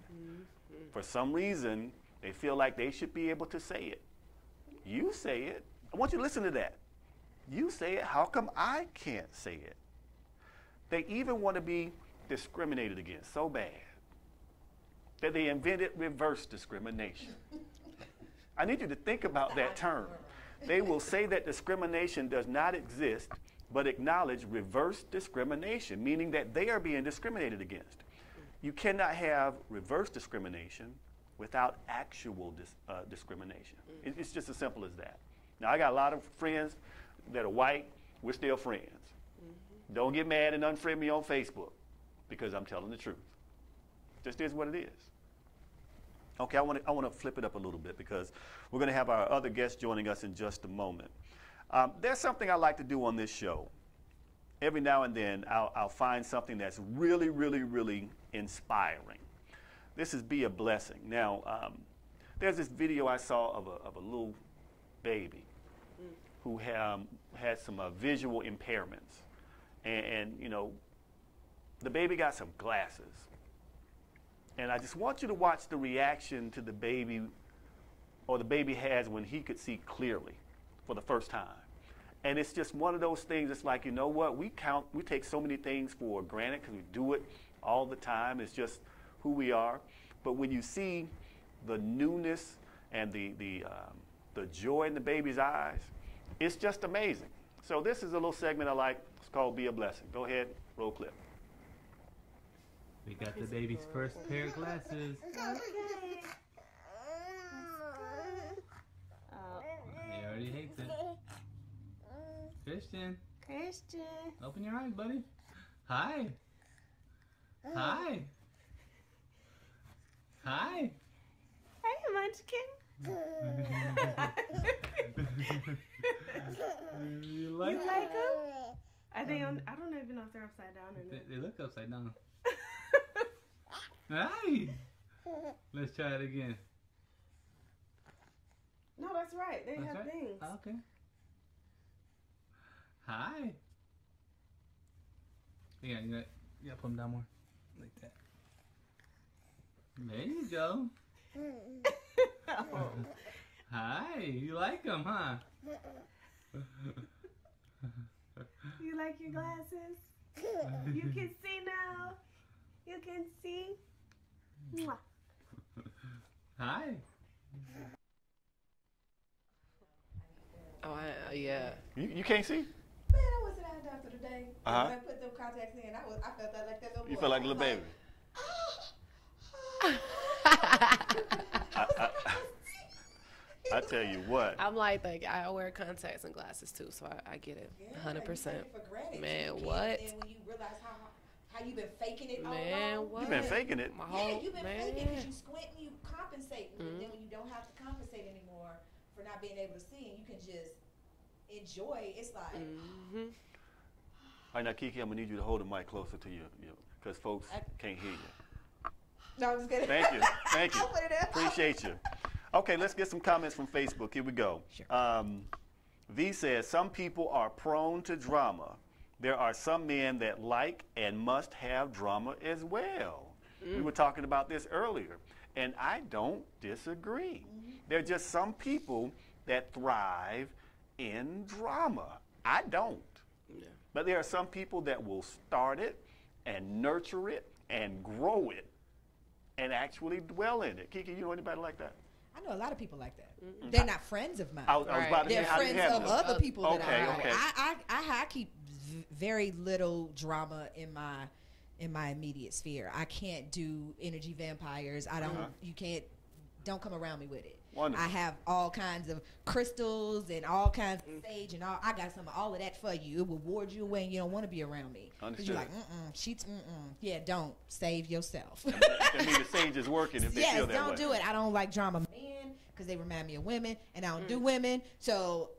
For some reason, they feel like they should be able to say it. You say it. I want you to listen to that. You say it. How come I can't say it? They even want to be discriminated against so bad that they invented reverse discrimination. I need you to think about that term. They will say that discrimination does not exist, but acknowledge reverse discrimination, meaning that they are being discriminated against. You cannot have reverse discrimination without actual discrimination. It's just as simple as that. Now, I got a lot of friends that are white. We're still friends. Don't get mad and unfriend me on Facebook because I'm telling the truth. Just is what it is. Okay, I want to flip it up a little bit because we're going to have our other guests joining us in just a moment. There's something I like to do on this show. Every now and then, I'll find something that's really, really, really inspiring. This is Be a Blessing. Now, there's this video I saw of a little baby who had some visual impairments. And, you know, the baby got some glasses. And I just want you to watch the reaction to the baby, or the baby has when he could see clearly for the first time. And it's just one of those things. It's like, you know what? We take so many things for granted because we do it all the time. It's just who we are. But when you see the newness and the joy in the baby's eyes, it's just amazing. So this is a little segment I like. It's called Be a Blessing. Go ahead, roll clip. We got the baby's first pair of glasses. Okay. He already hates it. Christian. Open your eyes, buddy. Hi. Hi. Hi. Hey, Munchkin. You like them? I don't even know if they're upside down or not. They look upside down. Hi. Let's try it again. No, that's right. They have right? things. Okay. Hi. Yeah, you gotta put them down more. Like that. There you go. Oh. Hi. You like them, huh? You like your glasses? You can see now. You can see. Mwah. Hi. Oh, yeah. You can't see? Man, I wasn't at the doctor today. Uh-huh. When I put them contacts in, I felt that like that little boy. You feel like a little baby? I tell you what. I'm like I wear contacts and glasses too, so I get it 100%. For granted. Man, what? And when you realize how you been faking it all Man, along. what? You've been faking it. Yeah, you've been faking because you squint and you compensate. And then when you don't have to compensate anymore for not being able to see and you can just enjoy, it's like... All right, now, Kiki, I'm going to need you to hold the mic closer to you, because folks can't hear you. No, I'm just kidding. Thank you. Thank you. I'll put it in. Appreciate you. Okay, let's get some comments from Facebook. Here we go. Sure. V says, some people are prone to drama. There are some men that like and must have drama as well. We were talking about this earlier, and I don't disagree. There are just some people that thrive in drama. I don't. Yeah. But there are some people that will start it and nurture it and grow it and actually dwell in it. Kiki, you know anybody like that? I know a lot of people like that. They're not friends of mine. I was about to say, They're how do you friends have of them? other people that Okay, I know. okay. I keep very little drama in my immediate sphere. I can't do energy vampires. I don't. You can't. Don't come around me with it. Wonderful. I have all kinds of crystals and all kinds of sage and all. I got some of all of that for you. It will ward you away, and you don't want to be around me. Understood. You're like, sheets, yeah, don't save yourself. That means the sage is working if they feel that way. Yes, don't do it. I don't like drama men because they remind me of women, and I don't do women, so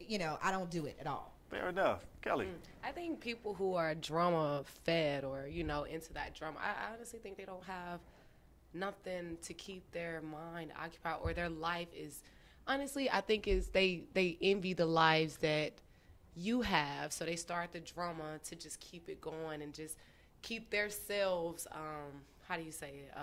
I don't do it at all. Fair enough. Kelly. I think people who are drama fed or into that drama, I honestly think they don't have nothing to keep their mind occupied, or their life is, honestly, I think is they envy the lives that you have, so they start the drama to just keep it going and just keep themselves, how do you say it,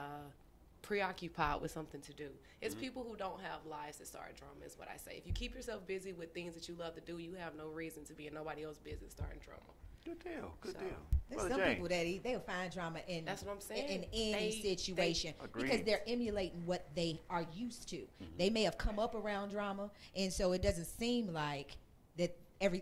preoccupied with something to do. It's people who don't have lives that start drama is what I say. If you keep yourself busy with things that you love to do, you have no reason to be in nobody else's business starting drama. Good deal. Good deal. There's Brother some James. people that they'll find drama in That's what I'm saying. in any situation Agreed. because they're emulating what they are used to. They may have come up around drama, and so it doesn't seem like that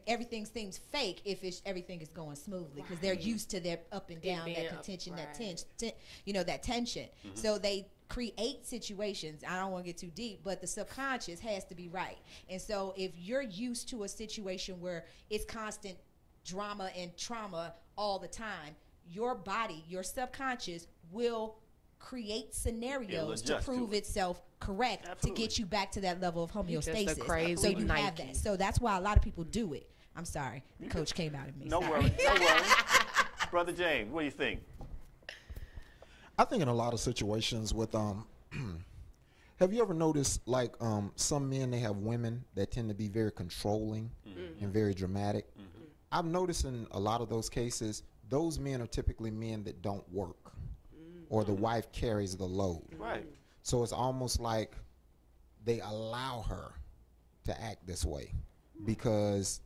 everything seems fake if everything is going smoothly because they're used to their up and down, that contention, that that tension. So they create situations. I don't want to get too deep, but the subconscious has to be right. And so if you're used to a situation where it's constant drama and trauma all the time, your body, your subconscious will create scenarios to prove itself correct to get you back to that level of homeostasis. So you have that. So that's why a lot of people do it. I'm sorry. Coach came out of me. No worries. No worries. Brother James, what do you think? I think in a lot of situations with have you ever noticed like some men, they have women that tend to be very controlling and very dramatic? I've noticed in a lot of those cases, those men are typically men that don't work or the wife carries the load. Right. So it's almost like they allow her to act this way because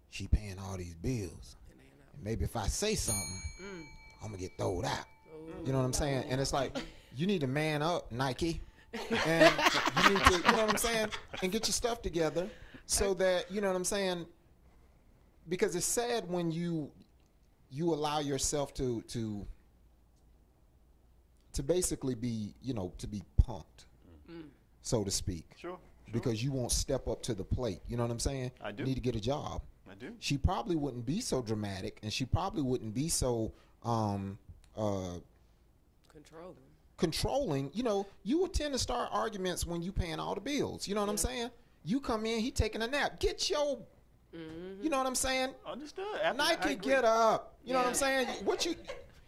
she paying all these bills. And maybe if I say something, I'm going to get thrown out. You know what I'm saying? And it's like, you need to man up, Nike. And you need to, you know what I'm saying? And get your stuff together so that, you know what I'm saying? Because it's sad when you allow yourself to basically be, to be punked, so to speak. Sure. Because you won't step up to the plate. You know what I'm saying? I do. You need to get a job. I do. She probably wouldn't be so dramatic, and she probably wouldn't be so controlling. You would tend to start arguments when you paying all the bills. You know what I'm saying? You come in, he taking a nap. Get your, you know what I'm saying? Understood. Nike, get up. You know what I'm saying?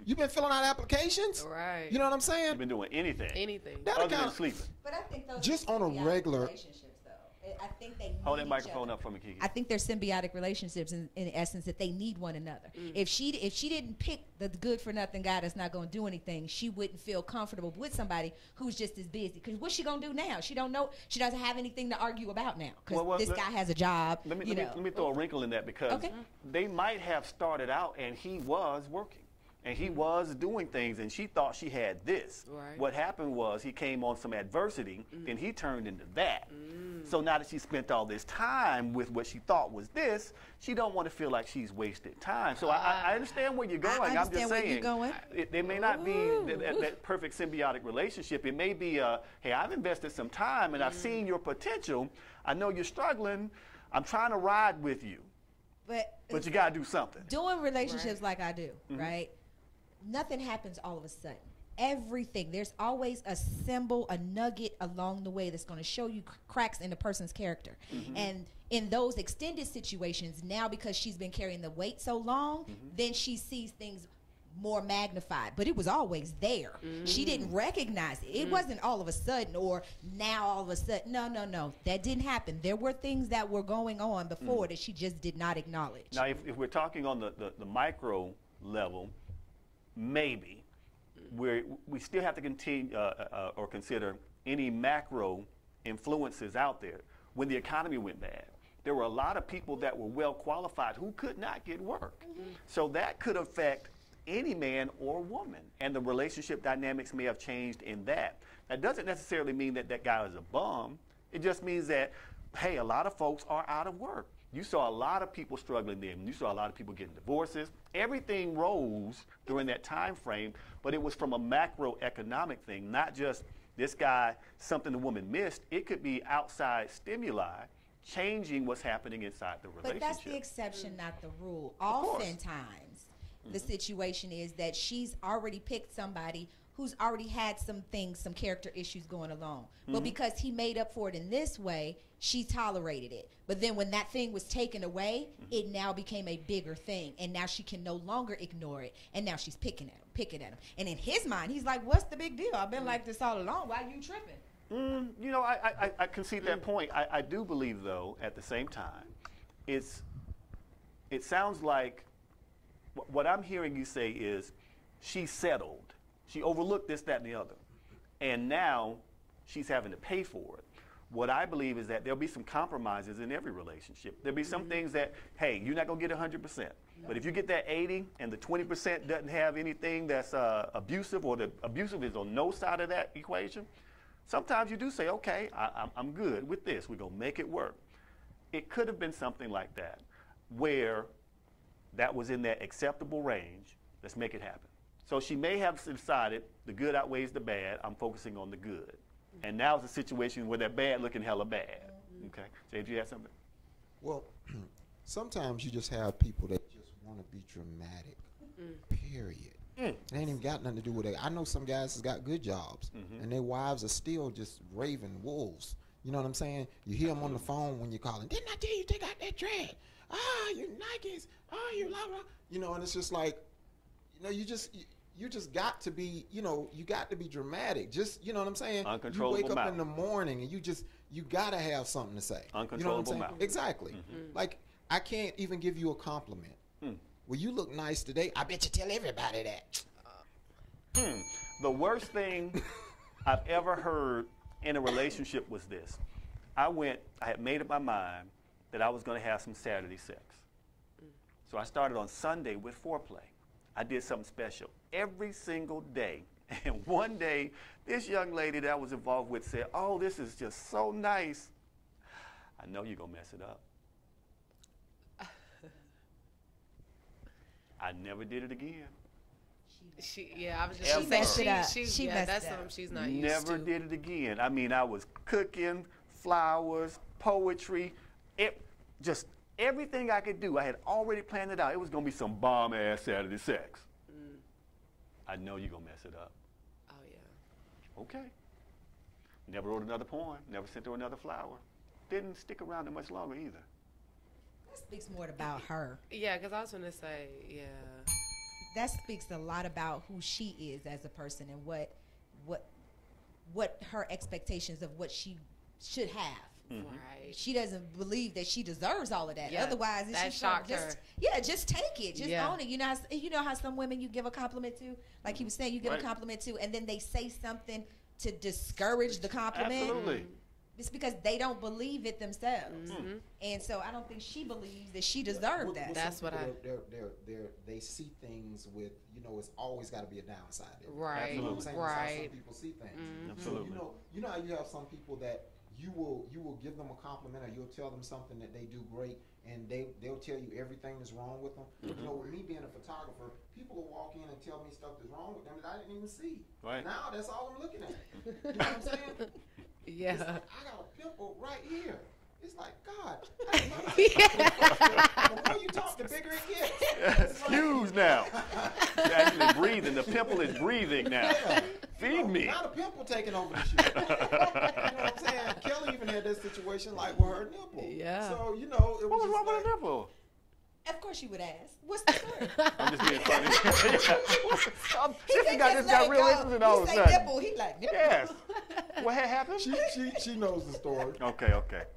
You been filling out applications? Right. You know what I'm saying? You've been doing anything. That'll Other than sleeping. But I think those just are on a symbiotic regular relationships, though. I think they Hold need that each microphone other. up for me, Kiki. I think they're symbiotic relationships in essence that they need one another. If she didn't pick the good for nothing guy that's not going to do anything, she wouldn't feel comfortable with somebody who's just as busy. Because what's she going to do now? She don't know. She doesn't have anything to argue about now because this guy has a job. Let me throw a wrinkle in that because they might have started out and he was working. And he was doing things, and she thought she had this. Right. What happened was he came on some adversity, then he turned into that. So now that she spent all this time with what she thought was this, she don't want to feel like she's wasted time. So I understand where you're going. I understand I'm just where saying, you're going. There may not be that perfect symbiotic relationship. It may be, hey, I've invested some time, and I've seen your potential. I know you're struggling. I'm trying to ride with you. But you got to do something. Doing relationships like I do, right? nothing happens all of a sudden. Everything, there's always a symbol, a nugget along the way that's going to show you cracks in a person's character. And in those extended situations, now because she's been carrying the weight so long, then she sees things more magnified, but it was always there. She didn't recognize it. It wasn't all of a sudden or now all of a sudden. No, that didn't happen. There were things that were going on before that she just did not acknowledge. Now, if we're talking on the micro level, maybe we still have to continue or consider any macro influences out there. When the economy went bad, there were a lot of people that were well qualified who could not get work. So that could affect any man or woman, and the relationship dynamics may have changed in that. That doesn't necessarily mean that that guy is a bum. It just means that, hey, a lot of folks are out of work. You saw a lot of people struggling then. You saw a lot of people getting divorces. Everything rose during that time frame, but it was from a macroeconomic thing, not just this guy, something the woman missed. It could be outside stimuli changing what's happening inside the relationship. But that's the exception, not the rule. Oftentimes, the situation is that she's already picked somebody who's already had some things, some character issues going along. But because he made up for it in this way, she tolerated it. But then when that thing was taken away, it now became a bigger thing. And now she can no longer ignore it. And now she's picking at him. And in his mind, he's like, what's the big deal? I've been like this all along. Why are you tripping? You know, I concede that point. I do believe, though, at the same time, it sounds like what I'm hearing you say is she settled. She overlooked this, that, and the other. And now she's having to pay for it. What I believe is that there'll be some compromises in every relationship. There'll be some things that, hey, you're not going to get 100%. But if you get that 80 and the 20% doesn't have anything that's abusive, or the abusive is on no side of that equation, sometimes you do say, okay, I'm good with this. We're going to make it work. It could have been something like that, where that was in that acceptable range. Let's make it happen. So she may have decided the good outweighs the bad. I'm focusing on the good. And now it's a situation where that bad looking hella bad. Okay. Jay, do you have something? Well, sometimes you just have people that just want to be dramatic. Period. It ain't even got nothing to do with it. I know some guys has got good jobs, and their wives are still just raving wolves. You know what I'm saying? You hear them on the phone when you're calling. Didn't I tell you to take out that trash? You Nikes. You blah, blah. You know, and it's just like, you know, you just got to be, you know, you got to be dramatic. Just, you know what I'm saying? Uncontrollable You wake up mouth. in the morning and you got to have something to say. Uncontrollable you know what I'm saying? mouth. Exactly. Like, I can't even give you a compliment. Well, you look nice today. I bet you tell everybody that. The worst thing I've ever heard in a relationship was this. I had made up my mind that I was going to have some Saturday sex. So I started on Sunday with foreplay. I did something special every single day. And one day, this young lady that I was involved with said, oh, this is just so nice. I know you're going to mess it up. I never did it again. I was just Ever. she that's something she's not used to. Never did it again. I mean, I was cooking, flowers, poetry, just everything I could do. I had already planned it out. It was going to be some bomb-ass Saturday sex. I know you're going to mess it up. Oh, yeah. Okay. Never wrote another poem. Never sent her another flower. Didn't stick around there much longer either. That speaks more about her. Yeah, because I was going to say, yeah. That speaks a lot about who she is as a person and what her expectations of what she should have. Right. She doesn't believe that she deserves all of that. Yeah, Otherwise, that shocked her. Just take it. Just own it. You know how some women you give a compliment to, like he was saying, you give a compliment to, and then they say something to discourage the compliment. Absolutely. It's because they don't believe it themselves, and so I don't think she believes that she deserved that. That's what they see things with, you know, it's always got to be a downside. Right. You know what I'm saying? Right. That's how some people see things. Absolutely. So, you know how you have some people that you will give them a compliment, or you'll tell them something that they do great, and they'll tell you everything that's wrong with them. You know, with me being a photographer, people will walk in and tell me stuff that's wrong with them that I didn't even see. Right. Now that's all I'm looking at. You know what I'm saying? Yeah. It's like, I got a pimple right here. It's like, God. The more you talk, the bigger it gets. It's huge now. You're actually breathing the pimple is breathing now. Feed me. Not a pimple taking over the shit. You know what I'm saying? Kelly even had that situation like with her nipple. Yeah. So, you know, it was What was wrong with her nipple? Of course you would ask. What's the story? I'm just being funny. He This got real interesting all of a you sudden. say nipple, he like nipple. Yes. What had happened? She knows the story. Okay.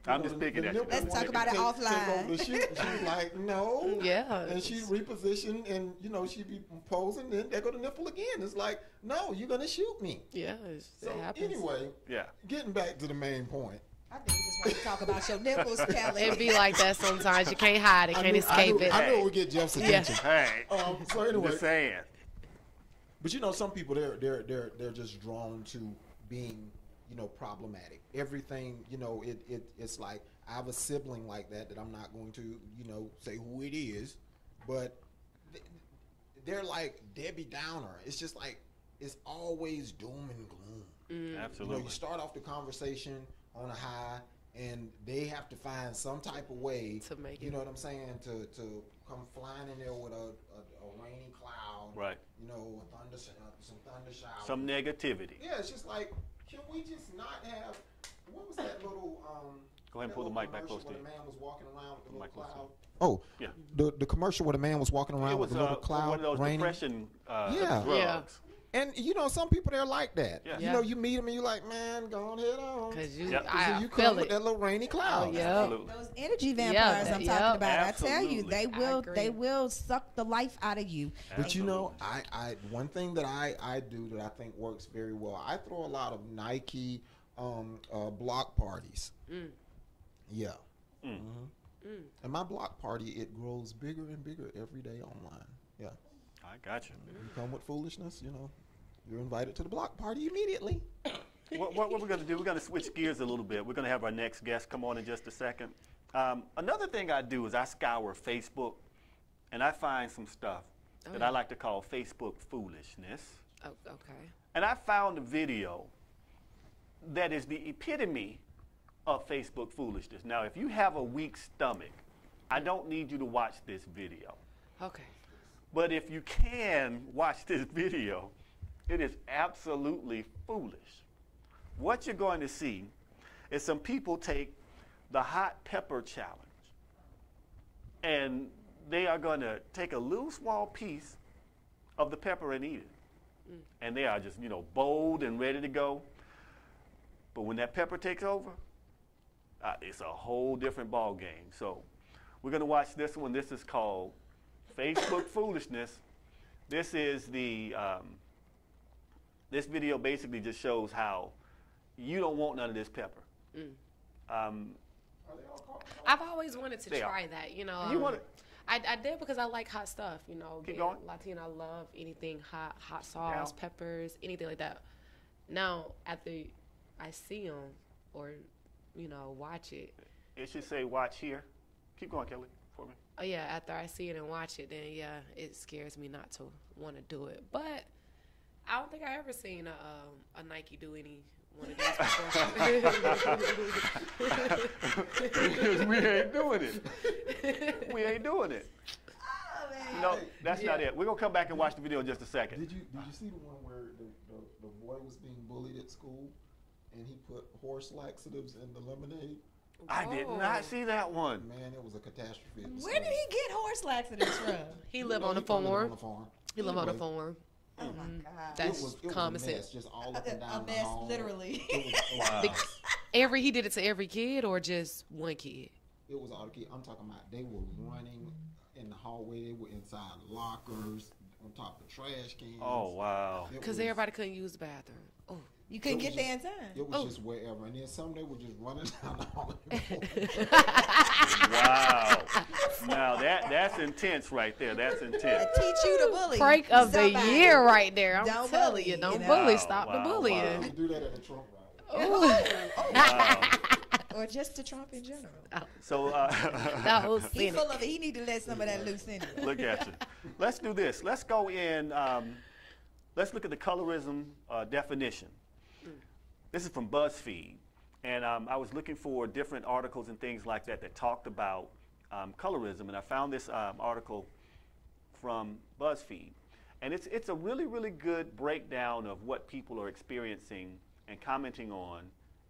I'm just picking at you. Let's talk about it offline. She was like, no. Yeah. And she repositioned, and you know, she be posing, and there go the nipple again. It's like, no, you're gonna shoot me. Yeah, it So happens. anyway, Yeah. getting back to the main point. I think we just want to talk about your nipples, Kelly. It be like that sometimes. You can't hide it, can't escape it. I know it would get Jeff's attention. Hey. So anyway, Just saying. but you know, some people they're just drawn to being, you know, problematic. Everything, you know, it's like I have a sibling like that I'm not going to, you know, say who it is, but they're like Debbie Downer. It's just like it's always doom and gloom. Absolutely. You know, you start off the conversation on a high, and they have to find some type of way to make it. You know what I'm saying? To come flying in there with a rainy cloud. Right. You know, some thunder showers. Some negativity. Yeah, it's just like, can we just not have? What was that little? Go ahead and pull the mic back close to you. you. The man was walking around with the little Mic close to cloud. Oh, Yeah. The commercial where the man was walking around It was with the little cloud one of those raining. depression Yeah. drugs. And you know, some people they're like that. Yeah. You know, you meet them and you're like, man, go on head on. Because you, Yep. I you feel come with it. that little rainy cloud. Absolutely. Those energy vampires I'm talking about. I tell you, Absolutely. they will suck the life out of you. But you know, I one thing that I do that I think works very well. I throw a lot of Nike block parties. Yeah. And my block party, it grows bigger and bigger every day online. Yeah. I got you. You come with foolishness, you know, you're invited to the block party immediately. What we're going to do, we're going to switch gears a little bit. We're going to have our next guest come on in just a second. Another thing I do is I scour Facebook, and I find some stuff that I like to call Facebook foolishness. Oh, okay. And I found a video that is the epitome of Facebook foolishness. Now, if you have a weak stomach, I don't need you to watch this video. Okay. But if you can watch this video, it is absolutely foolish. What you're going to see is some people take the hot pepper challenge, and they are going to take a little small piece of the pepper and eat it. And they are just, you know, bold and ready to go. But when that pepper takes over, it's a whole different ball game. So we're going to watch this one. This is called Facebook Foolishness. This is the, this video basically just shows how you don't want none of this pepper. I've always wanted to They are. try that, you know. You want it? I did because I like hot stuff, you know. Keep being going. Latino, I love anything hot sauce, Yeah. peppers, anything like that. Now, after I see them or, you know, watch it. It should say watch here. Keep going, Kelly, for me. Oh, yeah, after I see it and watch it, then, yeah, it scares me not to want to do it. But I don't think I ever seen a Nike do any one of these before. We ain't doing it. We ain't doing it. No, that's not it. We're going to come back and watch the video in just a second. Did you see the one where the boy was being bullied at school and he put horse laxatives in the lemonade? I did not see that one. Man, it was a catastrophe. Where did he get horse laxatives from? He live on the probably lived farm. on the farm. He live on the Anyway, farm. Oh my God. That's it was common a mess, sense. just all up and down A the mess, hall. literally. It was, Wow. He did it to every kid or just one kid? it was all the kids. I'm talking about they were running in the hallway. They were inside lockers, on top of trash cans. Oh, wow. It Because was- everybody couldn't use the bathroom. Oh. You couldn't get there in time. It was just wherever. And then some they were just running down the hallway. Wow. Now, that's intense right there. That's intense. Teach you to bully. Prank of the somebody. year right there. I'm Don't telling bully, you. Don't you know? bully. Wow, Stop the wow, bullying. You do that at a Trump rally. Wow. Or just to Trump in general. So, That was He cynic. full of it. He need to let some of that loose anyway. look at you. Let's do this. Let's go in. Let's look at the colorism definition. This is from BuzzFeed. And I was looking for different articles and things like that that talked about colorism. And I found this article from BuzzFeed. And it's a really, really good breakdown of what people are experiencing and commenting on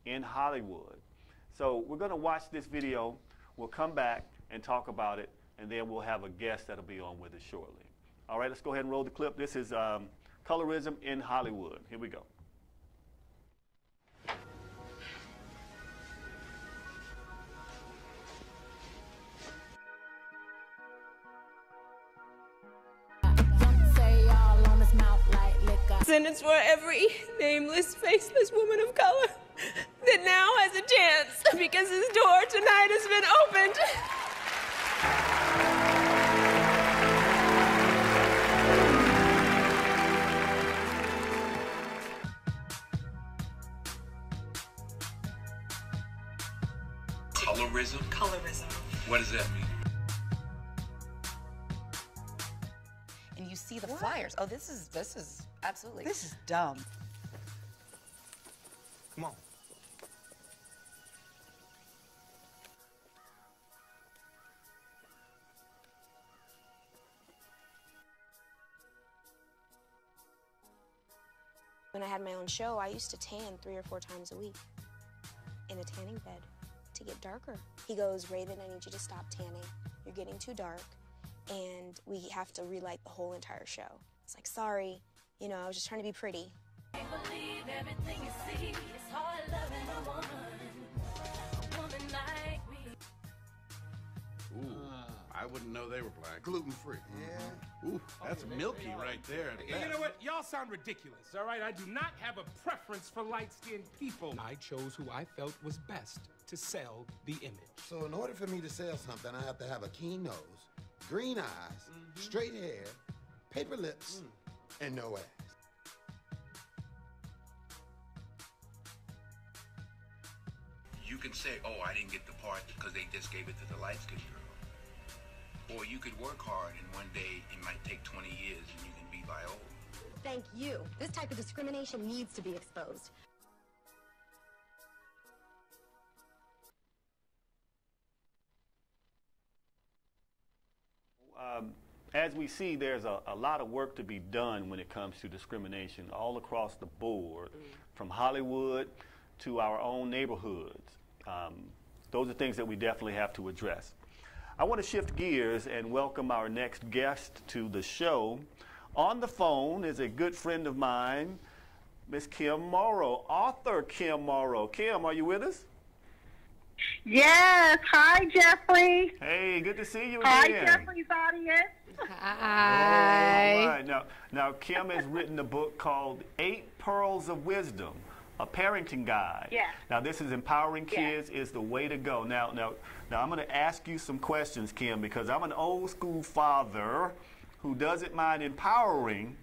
in Hollywood. So we're going to watch this video. We'll come back and talk about it, and then we'll have a guest that'll be on with us shortly. All right, let's go ahead and roll the clip. This is Colorism in Hollywood. Here we go. Sentence for every nameless, faceless woman of color that now has a chance because his door tonight has been opened. Colorism? Colorism. What does that mean? And you see the flyers. Oh, this is absolutely. This is dumb. Come on. When I had my own show, I used to tan 3 or 4 times a week in a tanning bed to get darker. He goes, Raven, I need you to stop tanning. You're getting too dark, and we have to relight the whole entire show. It's like, sorry, you know, I was just trying to be pretty. I believe everything you see. It's hard loving a woman like me. Ooh, I wouldn't know they were black. Gluten-free. Yeah. Ooh, that's milky right there. You know what? Y'all sound ridiculous, all right? I do not have a preference for light-skinned people. I chose who I felt was best to sell the image. So in order for me to sell something, I have to have a keen nose, green eyes, straight hair, paper lips, and no ass. You can say, oh, I didn't get the part because they just gave it to the light-skinned girl. Or you could work hard and one day it might take 20 years and you can be Viola. Thank you. This type of discrimination needs to be exposed. As we see, there's a lot of work to be done when it comes to discrimination all across the board, from Hollywood to our own neighborhoods. Those are things that we definitely have to address. I want to shift gears and welcome our next guest to the show. On the phone is a good friend of mine, Miss Kim Morrow, author Kim Morrow. Kim, are you with us? Yes. Hi, Jeffrey. Hey, good to see you again. Hi, Jeffrey's audience. Hi. All right. Now, Kim has written a book called 8 Pearls of Wisdom, a parenting guide. Yes. Now, this is empowering kids is the way to go. Now, I'm going to ask you some questions, Kim, because I'm an old school father who doesn't mind empowering,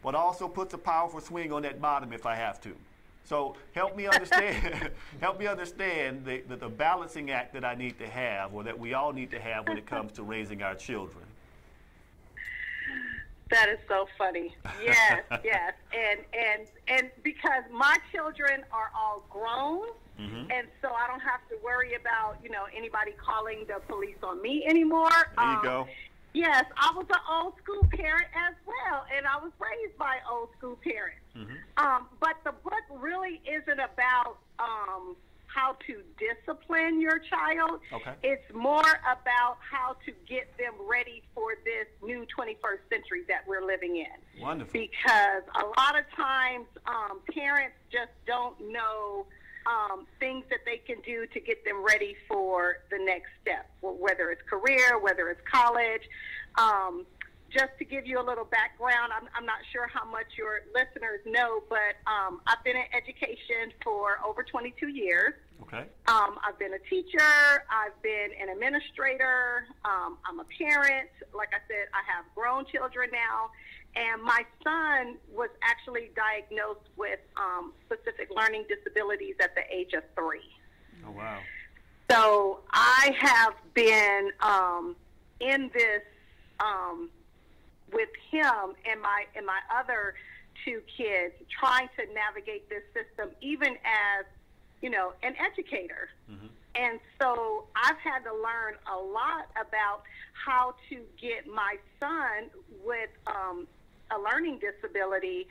but also puts a powerful swing on that bottom if I have to. So help me understand. Help me understand the balancing act that I need to have, or that we all need to have when it comes to raising our children. That is so funny. Yes, yes. And because my children are all grown, and so I don't have to worry about, anybody calling the police on me anymore. There you go. Yes, I was an old school parent as well, and I was raised by old school parents. But the book really isn't about how to discipline your child. Okay. It's more about how to get them ready for this new 21st century that we're living in. Wonderful. Because a lot of times parents just don't know things that they can do to get them ready for the next step, whether it's career, whether it's college. Just to give you a little background, I'm not sure how much your listeners know, but I've been in education for over 22 years. Okay. I've been a teacher. I've been an administrator. I'm a parent. Like I said, I have grown children now. And my son was actually diagnosed with specific learning disabilities at the age of 3. Oh, wow. So I have been in this with him and my other 2 kids, trying to navigate this system, even as, an educator. And so I've had to learn a lot about how to get my son with a learning disability,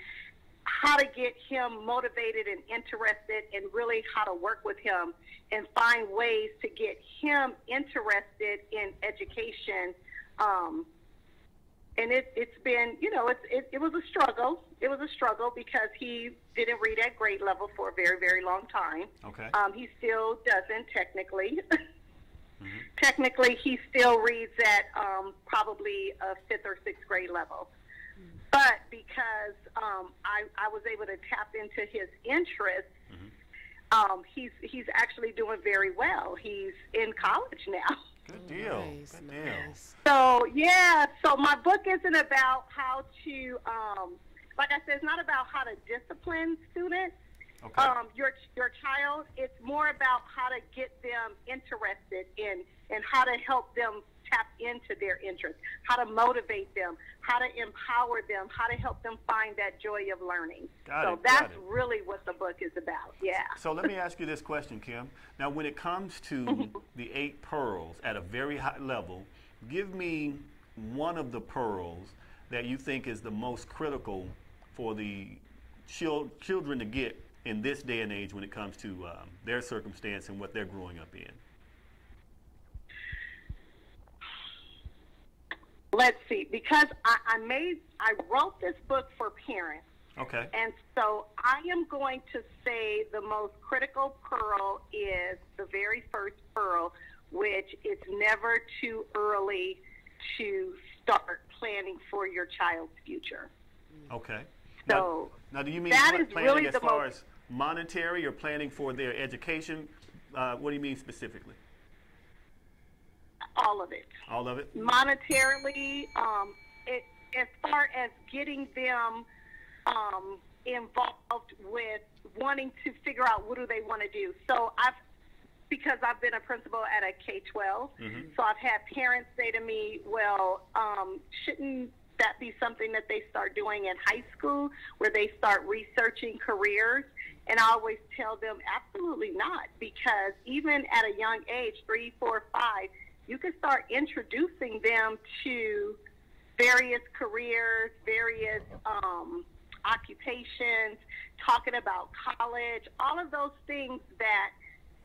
how to get him motivated and interested, and really how to work with him and find ways to get him interested in education. And it's been, you know, it was a struggle. It was a struggle because he didn't read at grade level for a very, very long time. Okay. He still doesn't technically. Technically, he still reads at probably a 5th or 6th grade level. But because I was able to tap into his interests, he's actually doing very well. He's in college now. Good deal. Good deal. So, yeah, so my book isn't about how to, like I said, it's not about how to discipline students. Okay. Your child, it's more about how to get them interested in and how to help them tap into their interests, how to motivate them, how to empower them, how to help them find that joy of learning. So that's really what the book is about, yeah. So let me ask you this question, Kim. Now, when it comes to the 8 pearls at a very high level, give me one of the pearls that you think is the most critical for the children to get in this day and age when it comes to their circumstance and what they're growing up in. Let's see, because I wrote this book for parents. Okay. And so I am going to say the most critical pearl is the very first pearl, which it's never too early to start planning for your child's future. Okay. So now do you mean that is planning really as far as monetary or planning for their education? What do you mean specifically? All of it. All of it? Monetarily, as far as getting them involved with wanting to figure out what do they want to do. So because I've been a principal at a K-12, so I've had parents say to me, well, shouldn't that be something that they start doing in high school where they start researching careers? And I always tell them absolutely not, because even at a young age, 3, 4, 5, you can start introducing them to various careers, various occupations, talking about college, all of those things that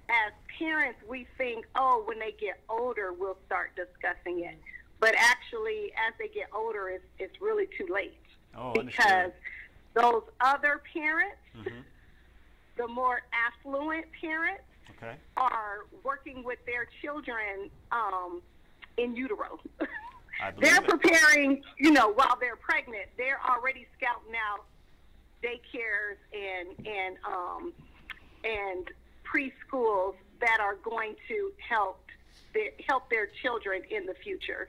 as parents we think, oh, when they get older, we'll start discussing it. But actually, as they get older, it's really too late. Oh, because those other parents, the more affluent parents, are working with their children in utero. They're preparing, you know, while they're pregnant, they're already scouting out daycares and preschools that are going to help their children in the future.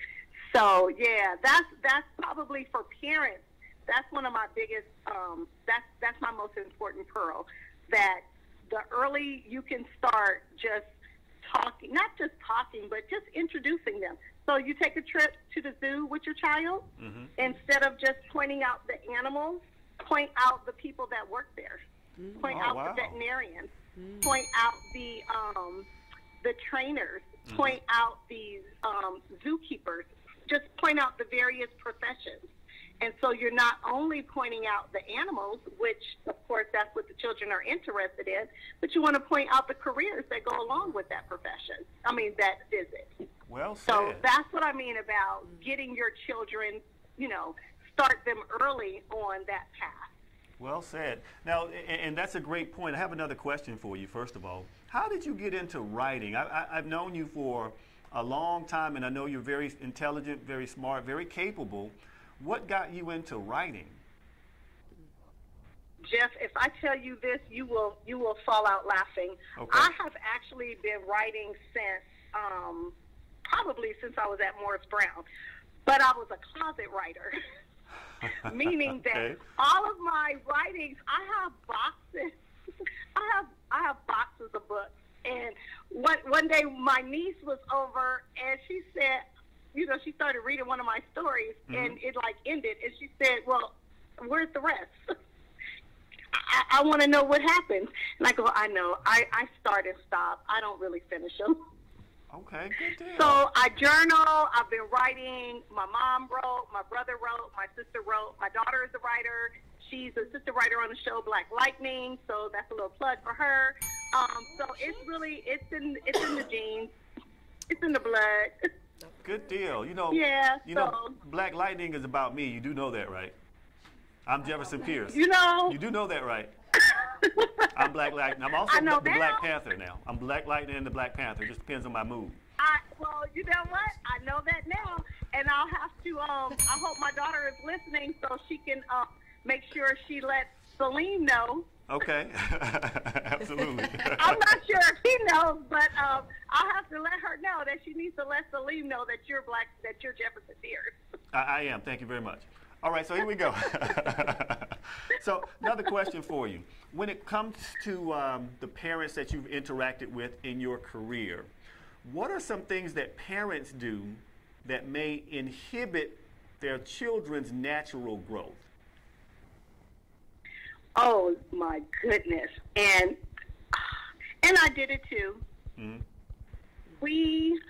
So yeah, that's probably for parents. That's one of my biggest. That's my most important pearl. That the early you can start just talking, not just talking, but just introducing them. So you take a trip to the zoo with your child, instead of just pointing out the animals, point out the people that work there, point out the veterinarians, point out the trainers, point out these zookeepers, just point out the various professions. And so you're not only pointing out the animals, which, of course, that's what the children are interested in, but you want to point out the careers that go along with that profession. I mean, that visit. Well said. So that's what I mean about getting your children, you know, start them early on that path. Well said. Now, and that's a great point. I have another question for you, first of all. How did you get into writing? I've known you for a long time, and I know you're very intelligent, very smart, very capable. What got you into writing? Jeff, if I tell you this, you will fall out laughing. Okay. I have actually been writing since probably since I was at Morris Brown, but I was a closet writer, meaning that all of my writings, I have boxes. I have boxes of books. And one day my niece was over and she said, you know, she started reading one of my stories and it like ended. And she said, well, where's the rest? I want to know what happened. And I go, I know. I start and stop. I don't really finish them. Okay, good deal. So I journal. I've been writing. My mom wrote. My brother wrote. My sister wrote. My daughter is a writer. She's an assistant writer on the show Black Lightning. So that's a little plug for her. So it's really it's in the genes. It's in the blood. Good deal. You know. Yeah. You know, Black Lightning is about me. You do know that, right? I'm Jefferson Pierce. You know. You do know that, right? I'm Black Lightning. I'm also the Black Panther now. I'm Black Lightning and the Black Panther. It just depends on my mood. Well, you know what? I know that now, and I'll have to. I hope my daughter is listening so she can make sure she lets Salim know. Okay. Absolutely. I'm not sure if he knows, but I'll have to let her know that she needs to let Salim know that you're Jefferson Pierce. I am. Thank you very much. All right, so here we go. So another question for you. When it comes to the parents that you've interacted with in your career, what are some things that parents do that may inhibit their children's natural growth? Oh, my goodness. And I did it too. Mm-hmm. We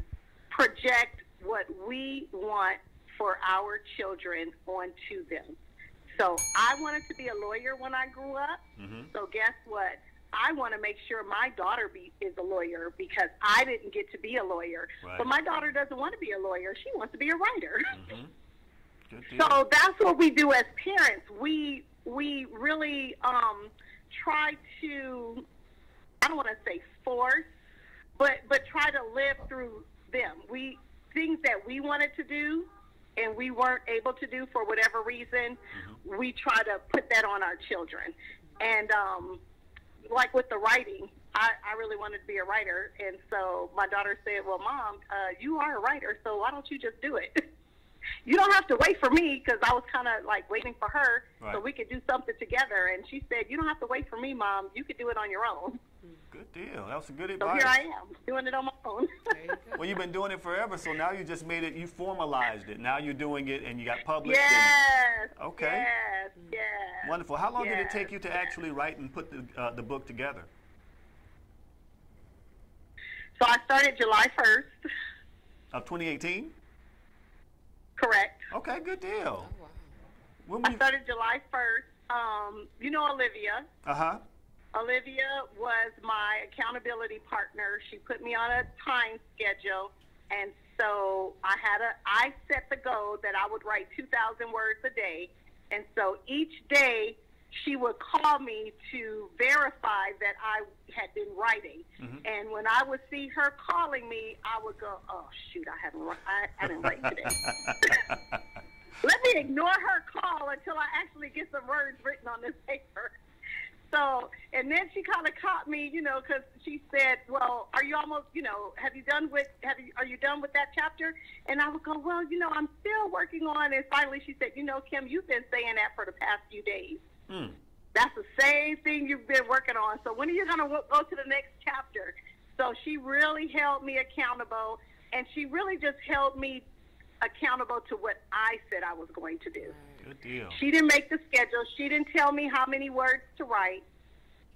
project what we want for our children onto them. So I wanted to be a lawyer when I grew up. Mm-hmm. So guess what? I want to make sure my daughter is a lawyer because I didn't get to be a lawyer. Right. But my daughter doesn't want to be a lawyer. She wants to be a writer. Mm-hmm. Good deal. So that's what we do as parents. We really try to, I don't want to say force, but try to live through them. Things that we wanted to do and we weren't able to do for whatever reason, we try to put that on our children. And like with the writing, I really wanted to be a writer. And so my daughter said, well, Mom, you are a writer, so why don't you just do it? You don't have to wait for me, because I was kind of like waiting for her so we could do something together. And she said, you don't have to wait for me, Mom. You could do it on your own. Good deal. That was some good So advice. here I am, doing it on my own. Well, you've been doing it forever, so now you just made it, you formalized it. Now you're doing it and you got published. Yes. Okay. Yes. Wonderful. How long did it Yes. take you to actually write and put the book together? So I started July 1st. Of 2018? Correct. Okay, good deal. I started July 1st. You know Olivia. Uh-huh. Olivia was my accountability partner. She put me on a time schedule, and so I set the goal that I would write 2,000 words a day, and so each day she would call me to verify that I had been writing. Mm-hmm. And when I would see her calling me, I would go, oh shoot, I didn't write today. Let me ignore her call until I actually get some words written on this paper. So, and then she kind of caught me, because she said, well, are you almost, are you done with that chapter? And I would go, well, I'm still working on, and finally she said, Kim, you've been saying that for the past few days. That's the same thing you've been working on. So when are you going to go to the next chapter? So she really held me accountable, and she really just held me accountable to what I said I was going to do. Good deal. She didn't make the schedule. She didn't tell me how many words to write.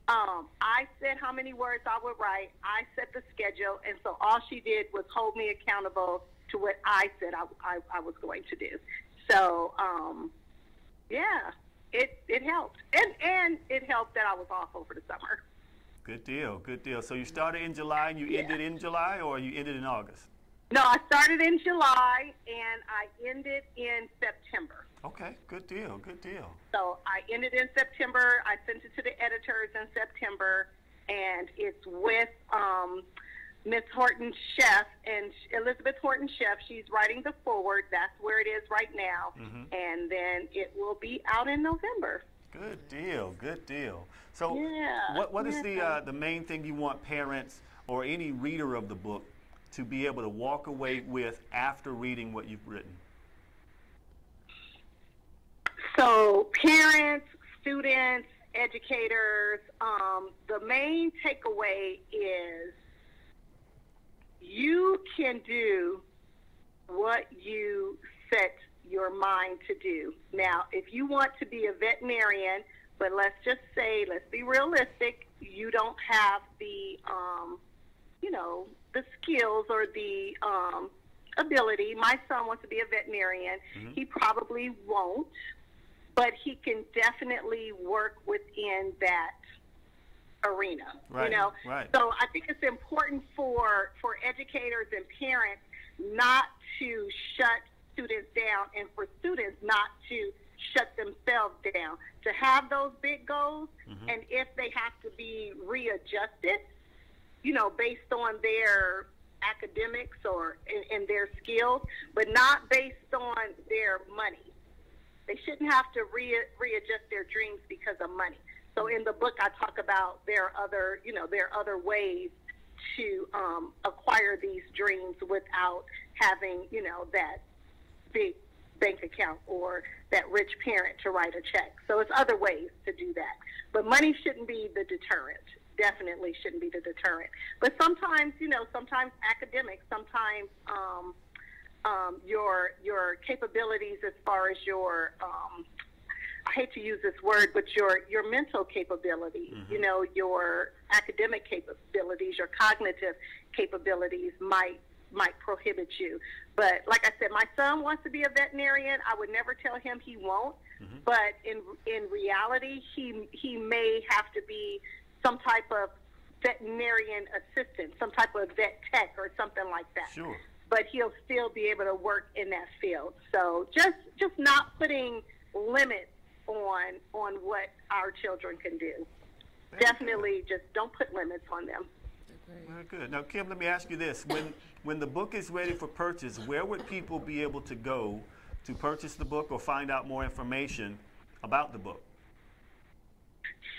I said how many words I would write. I set the schedule, and so all she did was hold me accountable to what I said I was going to do. So, yeah, it helped. And it helped that I was off over the summer. Good deal, good deal. So you started in July and you ended in July, or you ended in August? No, I started in July, and I ended in September. Okay, good deal, good deal. So I ended in September. I sent it to the editors in September, and it's with Miss Horton Sheff, and Elizabeth Horton Sheff. She's writing the foreword. That's where it is right now, and then it will be out in November. Good deal, good deal. So yeah, what is the main thing you want parents or any reader of the book to be able to walk away with after reading what you've written? So parents, students, educators, the main takeaway is you can do what you set your mind to do. Now, if you want to be a veterinarian, but let's just say, let's be realistic, you don't have the the skills or the ability. My son wants to be a veterinarian. He probably won't, but he can definitely work within that arena. Right, You know, right. so I think it's important for educators and parents not to shut students down, and for students not to shut themselves down. To have those big goals, and if they have to be readjusted, based on their academics or in their skills, but not based on their money. They shouldn't have to readjust their dreams because of money. So in the book, I talk about there are other ways to acquire these dreams without having, that big bank account or that rich parent to write a check. So it's other ways to do that. But money shouldn't be the deterrent. Definitely shouldn't be the deterrent. But sometimes, sometimes academics, sometimes your capabilities as far as your I hate to use this word, but your mental capabilities, your academic capabilities, your cognitive capabilities might prohibit you. But like I said, my son wants to be a veterinarian. I would never tell him he won't. But in reality, he may have to be some type of veterinarian assistant, some type of vet tech or something like that. Sure. But he'll still be able to work in that field. So just not putting limits on what our children can do. Definitely just don't put limits on them. Very good. Now, Kim, let me ask you this. When the book is ready for purchase, where would people be able to go to purchase the book or find out more information about the book?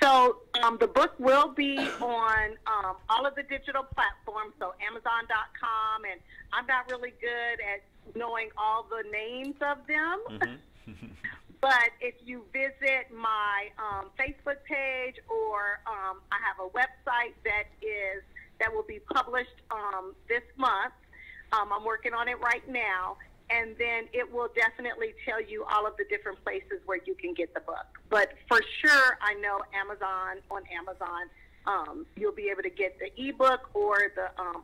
So the book will be on all of the digital platforms, so Amazon.com, and I'm not really good at knowing all the names of them. But if you visit my Facebook page, or I have a website that will be published this month. I'm working on it right now, and then it will definitely tell you all of the different places where you can get the book. But for sure, I know on Amazon, you'll be able to get the ebook or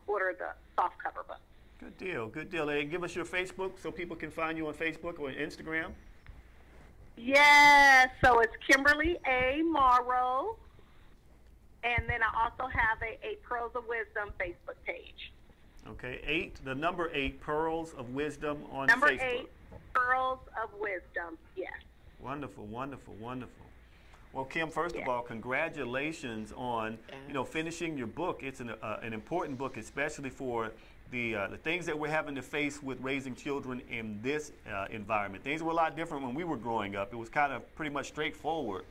order the softcover book. Good deal, good deal. And give us your Facebook so people can find you on Facebook or Instagram. Yes, so it's Kimberly A. Morrow, and then I also have a Pearls of Wisdom Facebook page. Okay, the number 8, Pearls of Wisdom on Number Facebook. 8, Pearls of Wisdom, yes. Wonderful, wonderful, wonderful. Well, Kim, first of all, congratulations on finishing your book. It's an important book, especially for the things that we're having to face with raising children in this environment. Things were a lot different when we were growing up. It was kind of pretty much straightforward.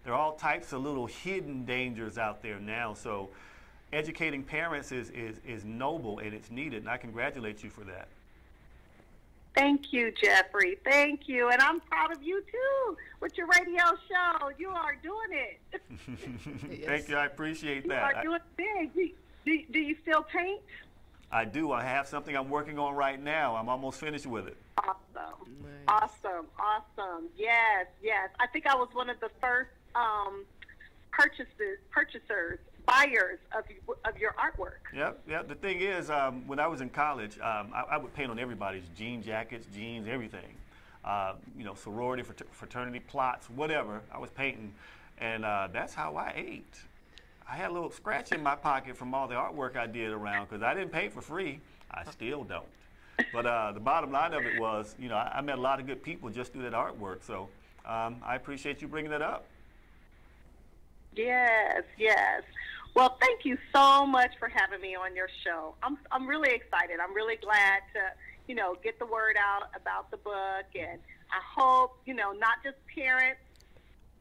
There are all types of little hidden dangers out there now. So educating parents is noble and it's needed, and I congratulate you for that. Thank you, Jeffrey. Thank you. And I'm proud of you, too, with your radio show. You are doing it. Thank you. I appreciate You that. are doing big. Do you still paint? I do. I have something I'm working on right now. I'm almost finished with it. Awesome. Awesome. Yes. I think I was one of the first buyers of your artwork. Yep. The thing is, when I was in college, I would paint on everybody's jean jackets, jeans, everything. Sorority, fraternity plots, whatever. I was painting, and that's how I ate. I had a little scratch in my pocket from all the artwork I did around because I didn't paint for free. I still don't. But the bottom line of it was, I met a lot of good people just through that artwork. So I appreciate you bringing that up. Yes. Well, thank you so much for having me on your show. I'm really excited. I'm really glad to, get the word out about the book, and I hope, not just parents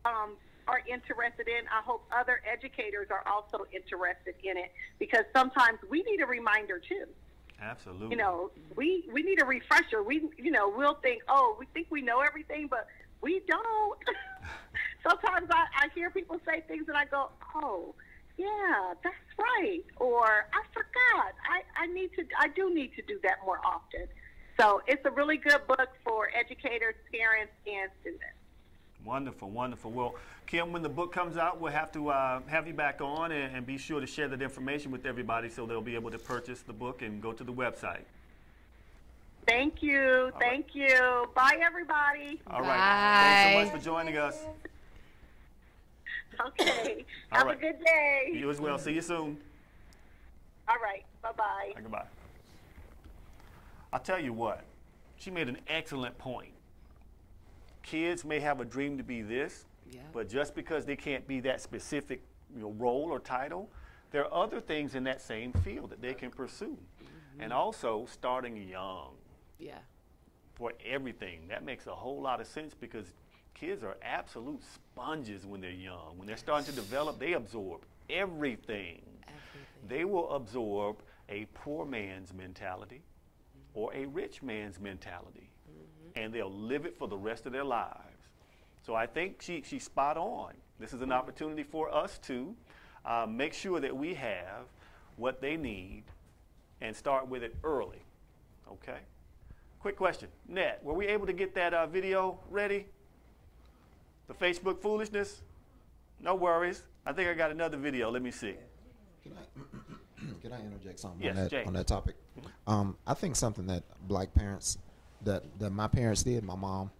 are interested in. I hope other educators are also interested in it, because sometimes we need a reminder too. Absolutely. We need a refresher. We'll think, we think we know everything, but we don't. Sometimes I hear people say things and I go, oh, yeah, that's right. Or I forgot. I do need to do that more often. So it's a really good book for educators, parents, and students. Wonderful, wonderful. Well, Kim, when the book comes out, we'll have to have you back on and be sure to share that information with everybody so they'll be able to purchase the book and go to the website. Thank you. Thank you. Bye, everybody. All right. Thanks so much for joining us. Okay. Have a good day. You as well. See you soon. All right. Bye-bye. Goodbye. I'll tell you what. She made an excellent point. Kids may have a dream to be this, but just because they can't be that specific role or title, there are other things in that same field that they can pursue. And also starting young. Yeah. For everything. That makes a whole lot of sense because kids are absolute sponges when they're young. When they're starting to develop, they absorb everything. They will absorb a poor man's mentality or a rich man's mentality. And they'll live it for the rest of their lives. So I think she's spot on. This is an opportunity for us to make sure that we have what they need and start with it early. Okay? Quick question. Ned, were we able to get that video ready? The Facebook foolishness? No worries. I think I got another video. Let me see. Can I interject something Yes, on that topic? I think something that black parents, that my parents did, my mom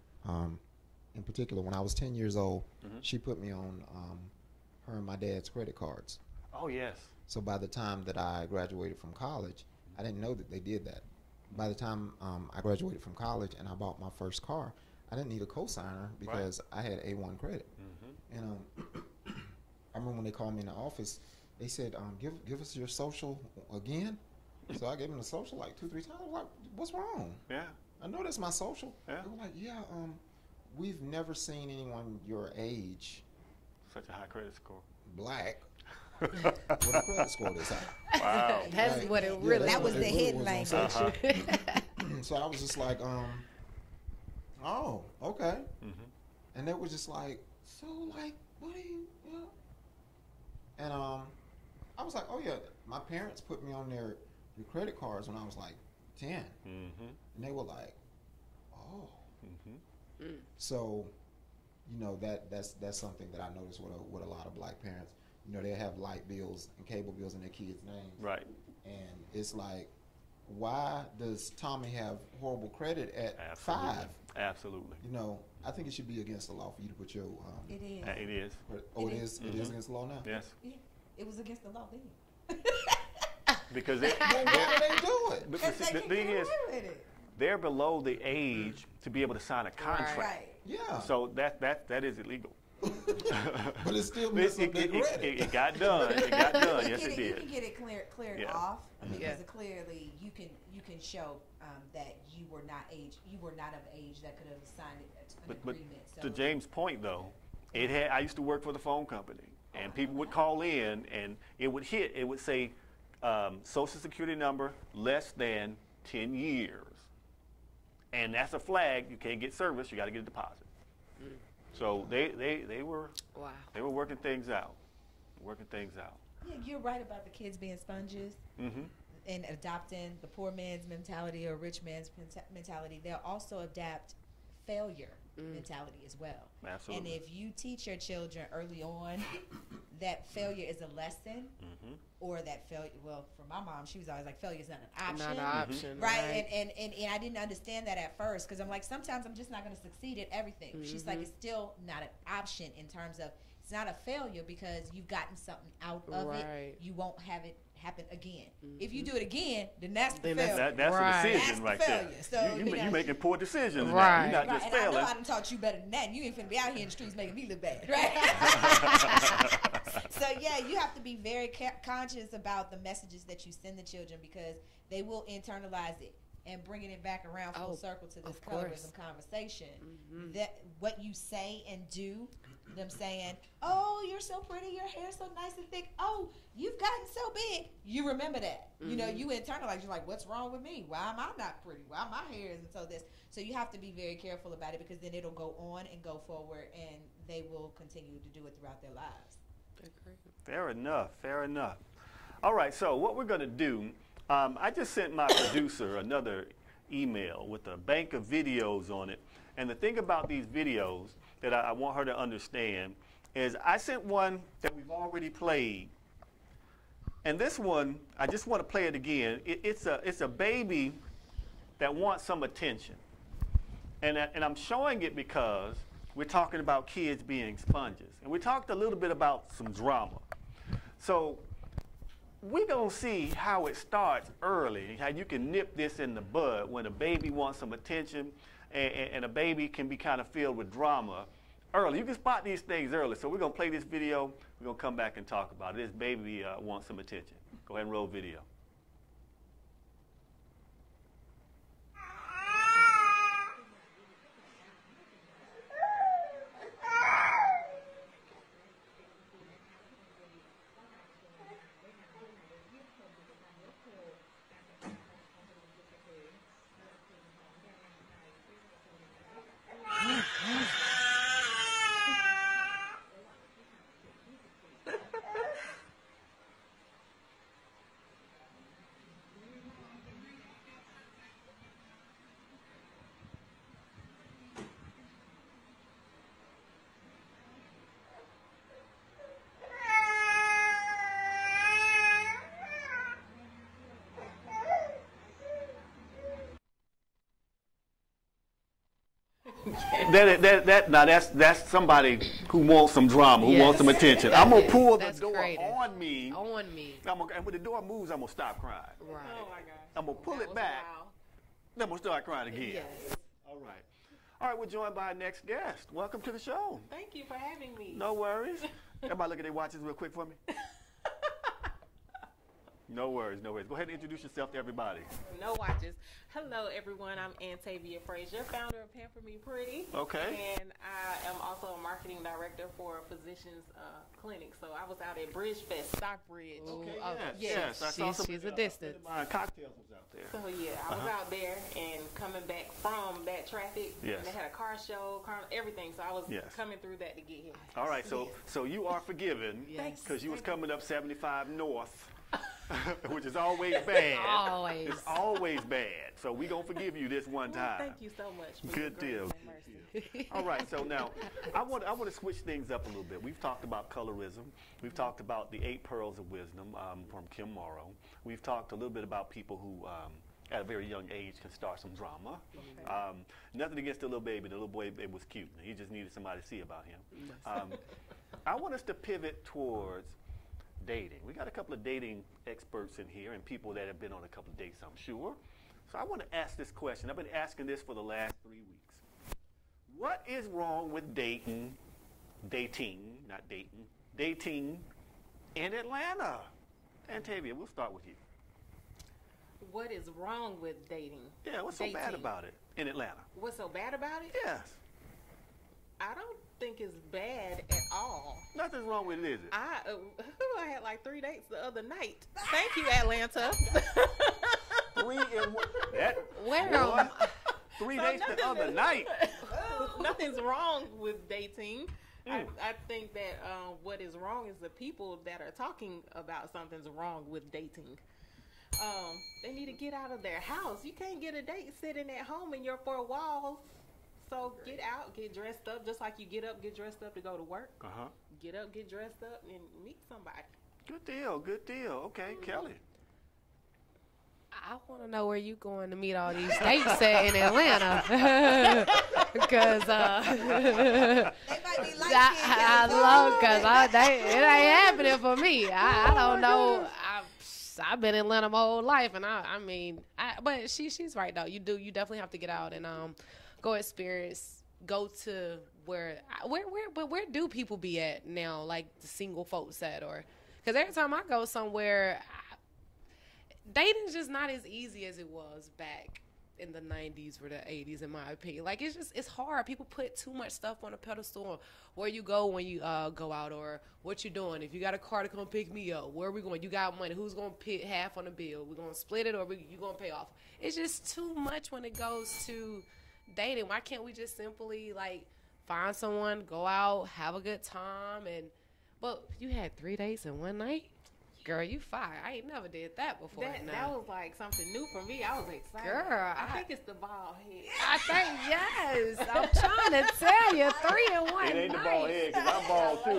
in particular, when I was 10 years old, she put me on her and my dad's credit cards. Oh, yes. So by the time that I graduated from college, I didn't know that they did that. By the time I graduated from college and I bought my first car, I didn't need a cosigner because I had A1 credit. And I remember when they called me in the office, they said, give us your social again. So I gave them the social like 2-3 times. I was like, what's wrong? Yeah. I know that's my social. Yeah. They were like, yeah, we've never seen anyone your age. Such a high credit score. Black. With a credit score this high. Wow. That's Right. what it Yeah, really that's was. what The it really hidden was on language. social. So I was just like, oh, okay. And they were just like, so like, what are you? And I was like, oh yeah, my parents put me on their credit cards when I was like 10, and they were like, oh. So, that's something that I noticed with a lot of black parents. They have light bills and cable bills in their kids' names. Right. And it's like, why does Tommy have horrible credit at 5? Absolutely. I think it should be against the law for you to put your. It is. It is. Oh, it is. It is against the law now. Yes. Yeah, it was against the law then. Because Well, why do they do it? But the thing is, they're below the age to be able to sign a contract. Right. Yeah. So that is illegal. But it still messed up their credit. It got done. It got done. Yes, it You did. can get it cleared Yeah. off because clearly you can show that you were not of age that could have signed an But agreement. So to James' point, though, I used to work for the phone company, and people would call in, and it would hit. It would say Social Security number less than 10 years, and that's a flag. You can't get service. You got to get a deposit. So they were working things out. Yeah, you're right about the kids being sponges and adopting the poor man's mentality or rich man's mentality. They'll also adapt failure mentality as well. Absolutely. And if you teach your children early on that failure is a lesson, or that failure, well, for my mom, she was always like, failure is not an option. Not an option, right? And I didn't understand that at first because I'm like, sometimes I'm just not going to succeed at everything. She's like, it's still not an option in terms of it's not a failure because you've gotten something out of it. You won't have it happen again. If you do it again, then that's the failure. That's a decision That's right the there. failure. So, You're making poor decisions now. Right. You're not just and I failing. know I done taught you better than that. And you ain't finna be out here in the streets making me look bad, right? So yeah, you have to be very conscious about the messages that you send the children because they will internalize it and bringing it back around full circle to this colorism conversation. That what you say and do, them saying, "Oh, you're so pretty, your hair's so nice and thick. Oh, you've gotten so big." You remember that. You know, you internalize. You're like, "What's wrong with me? Why am I not pretty? Why my hair isn't so this?" So you have to be very careful about it because then it'll go on and go forward, and they will continue to do it throughout their lives. Fair enough. All right, so what we're going to do, I just sent my producer another email with a bank of videos on it And the thing about these videos that I want her to understand is I sent one that we've already played. And this one, I just want to play it again. It's a baby that wants some attention. And I'm showing it because we're talking about kids being sponges. And we talked a little bit about some drama. So we're going to see how it starts early, how you can nip this in the bud when a baby wants some attention and a baby can be kind of filled with drama early. You can spot these things early. So we're going to play this video. We're going to come back and talk about it. This baby wants some attention. Go ahead and roll video. Now that's somebody who wants some drama, who wants some attention. I'm gonna pull the door on me. And when the door moves, I'm gonna stop crying. Right. Oh my gosh. I'm gonna pull it back. Then I'm gonna start crying again. Yes. All right. All right, we're joined by our next guest. Welcome to the show. Thank you for having me. No worries. Everybody look at their watches real quick for me. No worries, no worries. Go ahead and introduce yourself to everybody. No watches. Hello, everyone. I'm Antavia Frazier, founder of Pamper Me Pretty. Okay. And I am also a marketing director for a physicians clinic. So I was out at Bridgefest, Stockbridge. Okay, yes. I saw some she's a distance. Cocktails was out there. So yeah, I was out there and coming back from that traffic. Yes. And they had a car show, everything. So I was coming through that to get here. All right, so you are forgiven because you was coming up 75 North. Which is always bad. Always. It's always bad. So we're going to forgive you this one time. Thank you so much. Good deal. All right, so now I want to switch things up a little bit. We've talked about colorism. We've talked about the 8 Pearls of Wisdom from Kim Morrow. We've talked a little bit about people who at a very young age can start some drama. Okay. Nothing against the little baby. The little boy was cute. He just needed somebody to see about him. I want us to pivot towards dating. We got a couple of dating experts in here and people that have been on a couple of dates, I'm sure. So I want to ask this question. I've been asking this for the last 3 weeks. What is wrong with dating in Atlanta? Antavia, we'll start with you. What is wrong with dating? Yeah, what's so bad about it in Atlanta? What's so bad about it? Yes. I don't think it's bad at all. Nothing's wrong with it, is it? I had like 3 dates the other night. Thank you, Atlanta. 3 in 1. Well, 3 dates the other night. Nothing's wrong with dating. I think that what is wrong is the people that are talking about something's wrong with dating. They need to get out of their house. You can't get a date sitting at home in your 4 walls. So get out, get dressed up, just like you get up, get dressed up to go to work. Get up, get dressed up, and meet somebody. Good deal, good deal. Okay, Kelly. I want to know where you going to meet all these dates at in Atlanta. Because I love, because it ain't happening for me. I don't know. I've been in Atlanta my whole life, and I mean, but she's right though. You definitely have to get out and go experience, go to where do people be at now, like the single folks at, or because every time I go somewhere, dating's just not as easy as it was back in the 90s or the 80s, in my opinion. Like, it's hard. People put too much stuff on a pedestal. Where you go when you go out, or what you're doing. If you got a car to come pick me up, where are we going? You got money. Who's going to pay half on the bill? We're going to split it, or you going to pay off? It's just too much when it goes to dating. Why can't we just simply, like, find someone, go out, have a good time? But you had 3 dates in one night? Girl, you fire. I ain't never did that before. That was like something new for me. I was excited. Girl, I think it's the bald head. I think, yes. I'm trying to tell you, 3 in 1 It ain't the night. bald head, because I'm bald too. I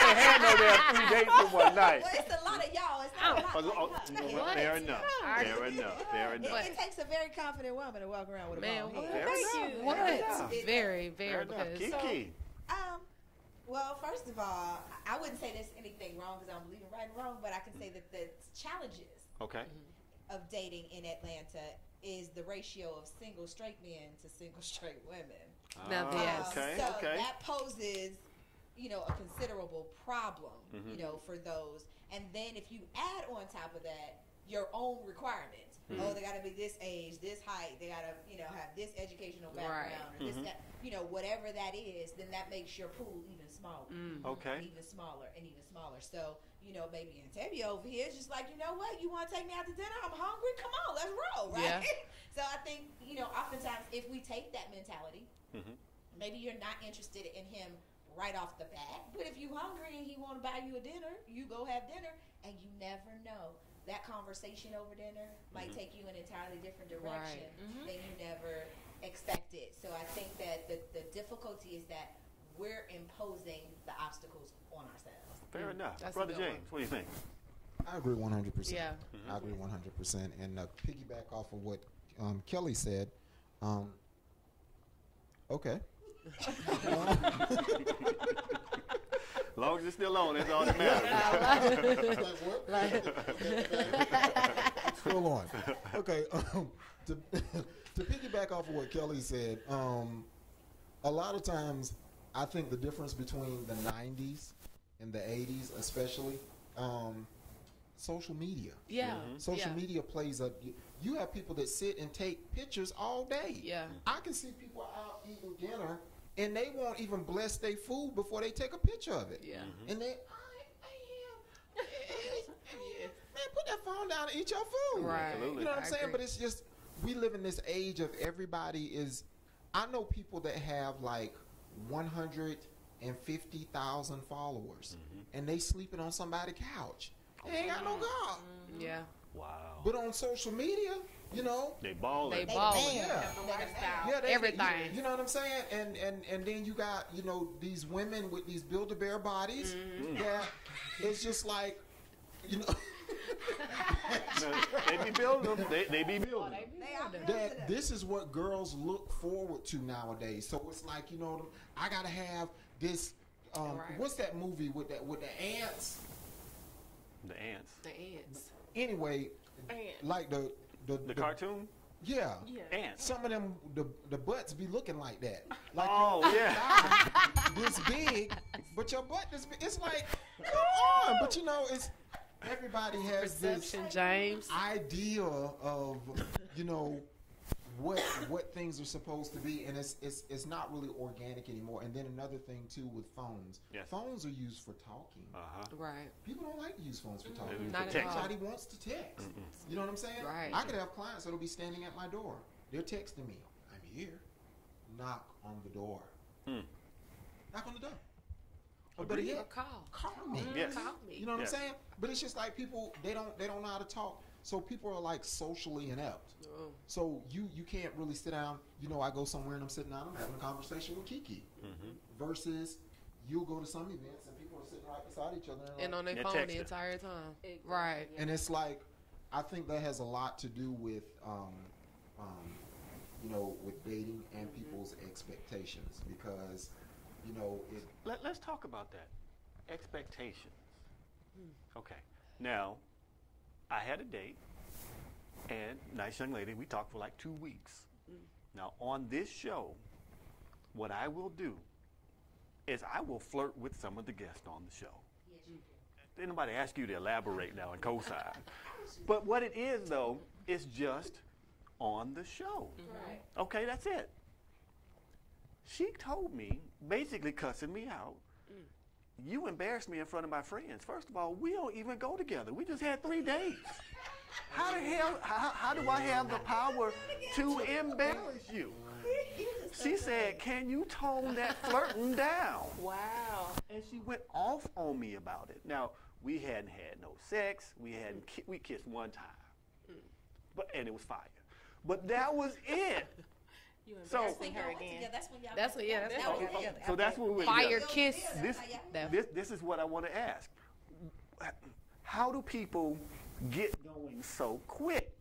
ain't had no damn 3 dates in one night. Well, it's a lot of y'all. It's not a lot like her. Well, fair enough. Fair enough. Fair enough. It takes a very confident woman to walk around with a Man, bald what? head. Thank you. What? Very, very. Kiki. Well, first of all, I wouldn't say there's anything wrong because I don't believe in right and wrong, but I can say that the challenges of dating in Atlanta is the ratio of single straight men to single straight women. So that poses, a considerable problem, for those. And then if you add on top of that your own requirements, they got to be this age, this height, they got to, have this educational background, or this, whatever that is, then that makes your pool even smaller. And even smaller and even smaller. So, maybe Antebia over here is just like, you know what, you want to take me out to dinner? I'm hungry. Come on, let's roll, right? Yeah. So I think, oftentimes if we take that mentality, maybe you're not interested in him right off the bat, but if you're hungry and he want to buy you a dinner, you go have dinner, and you never know. That conversation over dinner might take you in an entirely different direction than you never expected. So I think that the difficulty is that we're imposing the obstacles on ourselves. Fair enough. That's Brother a good James, what do you think? I agree 100%. Yeah. I agree 100%. And piggyback off of what Kelly said, okay. As long as it's still on, that's all that matters. Still on. Okay. To piggyback off of what Kelly said, a lot of times I think the difference between the 90s and the 80s, especially, social media. Yeah. Social media plays a. You have people that sit and take pictures all day. Yeah. I can see people out eating dinner and they won't even bless their food before they take a picture of it. Yeah. And they, man, put that phone down and eat your food. Right. You know what I'm saying? But it's just, we live in this age of everybody is, I know people that have like 150,000 followers and they sleeping on somebody's couch. They ain't got no God. Yeah. Wow. But on social media, they balling. They balling. Yeah. Everything. You know what I'm saying? And then you got, these women with these Build-A-Bear bodies that it's just like, They be building them. They be building them. That this is what girls look forward to nowadays. So it's like, I gotta have this. What's that movie with the ants? The ants. The ants. Anyway, like the cartoon. Yeah. Ants. Some of them the butts be looking like that. Like this big, but your butt this big. It's like, come on. But it's. Everybody has this idea of, what things are supposed to be, and it's not really organic anymore. And then another thing too with phones. Yes. Phones are used for talking. Right. People don't like to use phones for talking. Not at all. Nobody wants to text. You know what I'm saying? Right. I could have clients that'll be standing at my door. They're texting me. I'm here. Knock on the door. Knock on the door. Or better yet, call me. Yes. Call me. You know what I'm saying? But it's just like people, they don't know how to talk. So people are like socially inept. So you can't really sit down. I go somewhere and I'm sitting down, I'm having a conversation with Kiki. Versus you'll go to some events and people are sitting right beside each other. And on their phone the entire time. Right. And it's like, I think that has a lot to do with, with dating and people's expectations because, Let's talk about that. Expectations. Okay. Now, I had a date, and nice young lady, we talked for like 2 weeks. Now, on this show, what I will do is I will flirt with some of the guests on the show. Did anybody ask you to elaborate now and co-sign? But what it is, though, is just on the show. Right. Okay, that's it. She told me, basically cussing me out, you embarrassed me in front of my friends. First of all, we don't even go together. We just had 3 dates. How the hell, how do I have the power to embarrass you? She said, can you tone that flirting down? Wow. And she went off on me about it. Now, We hadn't had no sex. We hadn't we kissed one time, and it was fire. But that was it. You So embarrassing her again. That's what. Yeah. That's what. So that's what we Fire kiss. This is what I want to ask. How do people get going so quick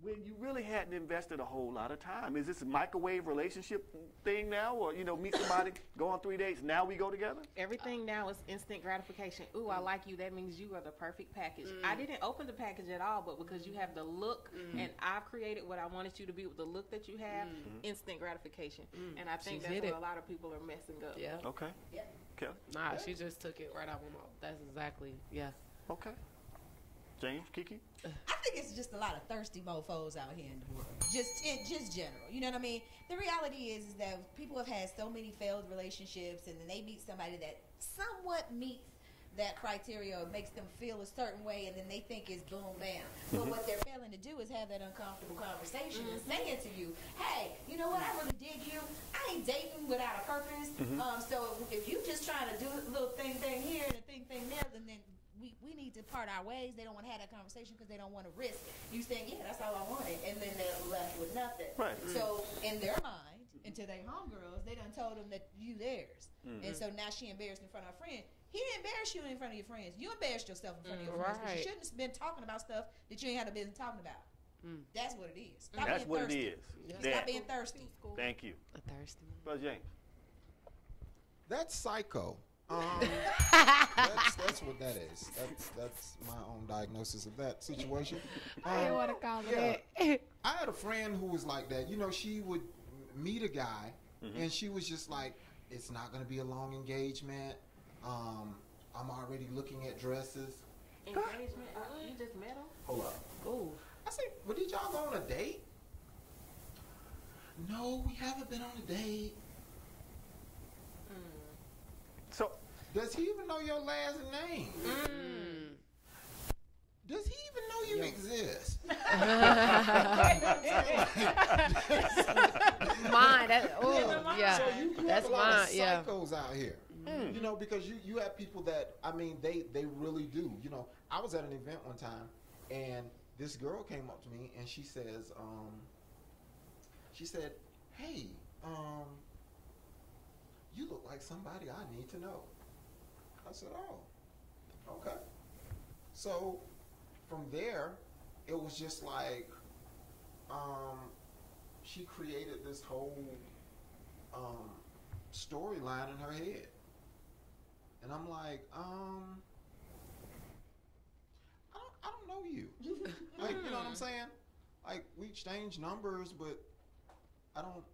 when you really hadn't invested a whole lot of time? Is this a microwave relationship thing now, or meet somebody, go on 3 dates, now we go together? Everything now is instant gratification. Ooh, I like you. That means you are the perfect package. I didn't open the package at all, but because you have the look, and I've created what I wanted you to be with the look that you have, instant gratification. And I think that's where a lot of people are messing up. Yeah. Okay. Yeah. Kelly? Nah, she just took it right out my mouth. That's exactly. Yeah. Okay. James, Kiki? I think it's just a lot of thirsty mofos out here in the world. Just general. You know what I mean? The reality is that people have had so many failed relationships, and then they meet somebody that somewhat meets that criteria or makes them feel a certain way, and then they think it's boom, bam. But what they're failing to do is have that uncomfortable conversation and saying to you, hey, you know what? I really dig you. I ain't dating without a purpose. So if you just trying to do a little thing here and a thing there, then we need to part our ways. They don't want to have that conversation because they don't want to risk you saying, yeah, that's all I wanted, and then they're left with nothing. Right. So in their mind, and to their homegirls, they done told them that you theirs. And so now she embarrassed in front of her friend. He didn't embarrass you in front of your friends. You embarrassed yourself in front of your friends. Because you shouldn't have been talking about stuff that you ain't had a business talking about. That's what it is. Stop That's being what thirsty. it is. Stop being thirsty. Thank you. A thirsty. Brother James. That's psycho. That's what that is. That's my own diagnosis of that situation. I didn't want to call it that. I had a friend who was like that. She would meet a guy, and she was just like, "It's not going to be a long engagement. I'm already looking at dresses." Engagement? You just met him? Hold up. Ooh. I said, "Well, did y'all go on a date?" No, we haven't been on a date. So, does he even know your last name? Does he even know you exist? Mine. Yeah. So you That's have a lot mine. of Yeah. psychos out here. Because you have people that, they really do. I was at an event one time, and this girl came up to me, and she says, hey, you look like somebody I need to know. I said, oh, okay. So from there, it was just like, she created this whole storyline in her head. And I'm like, I don't know you. Like, you know what I'm saying? Like, we exchange numbers, but I don't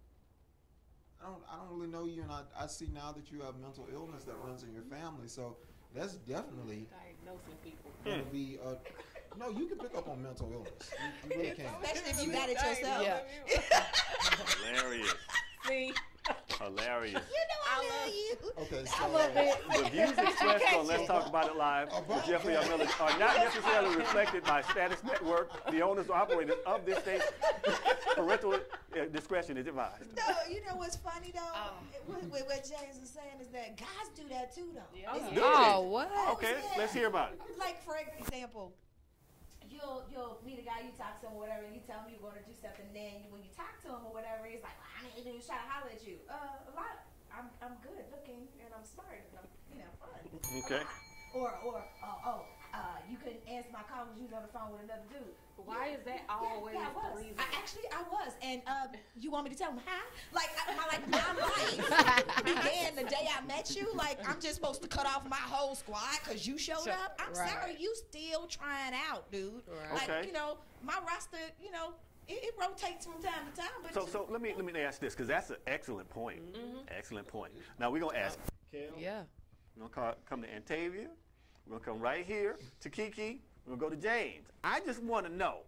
really know you, and I see now that you have mental illness that runs in your family, so that's definitely diagnosing people. Going to be no, you can pick up on mental illness. You really can. Especially if you got it yourself. Yeah. Hilarious. See? Hilarious. I love you. Okay, so I love it. The views expressed on Let's Talk About It Live with Jeffrey L. Miller are not necessarily reflected by Status Network, the owners or operators of this station. Parental discretion is advised. No, you know what's funny though? What James is saying is that guys do that too though. Yeah. Oh, what? Okay, let's hear about it. Like for example, you'll meet a guy, you talk to him or whatever, and you tell him you're going to do something, and then when you talk to him or whatever, he's like, well, I ain't even trying to holler at you. A lot. I'm good looking and I'm smart and I'm fun. Okay. Or you couldn't answer my call because you was on the phone with another dude. Why is that always I was. the reason? I was. And you want me to tell him how? Like my life began the day I met you. Like, I'm just supposed to cut off my whole squad because you showed up? I'm sorry, you still trying out, dude. Right. Like, my roster, it rotates from time to time. But So let me ask this, because that's an excellent point. Excellent point. Now we're gonna ask Kel. Yeah. We're gonna come to Antavia. We're gonna come right here to Kiki. We're gonna go to James. I just want to know,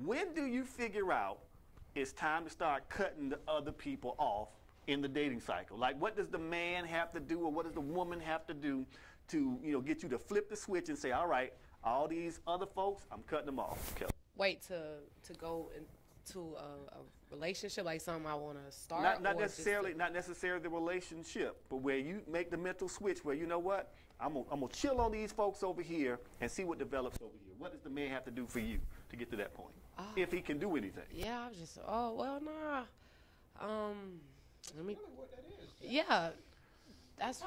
when do you figure out it's time to start cutting the other people off in the dating cycle? Like, what does the man have to do, or what does the woman have to do to get you to flip the switch and say, all right, all these other folks, I'm cutting them off. Kel. Wait to go and to a relationship, like something I want to start? Not or just necessarily the relationship, but where you make the mental switch where, you know what, I'm gonna chill on these folks over here and see what develops over here. What does the man have to do for you to get to that point, if he can do anything? Yeah, I was just, nah. Let me. Yeah, that's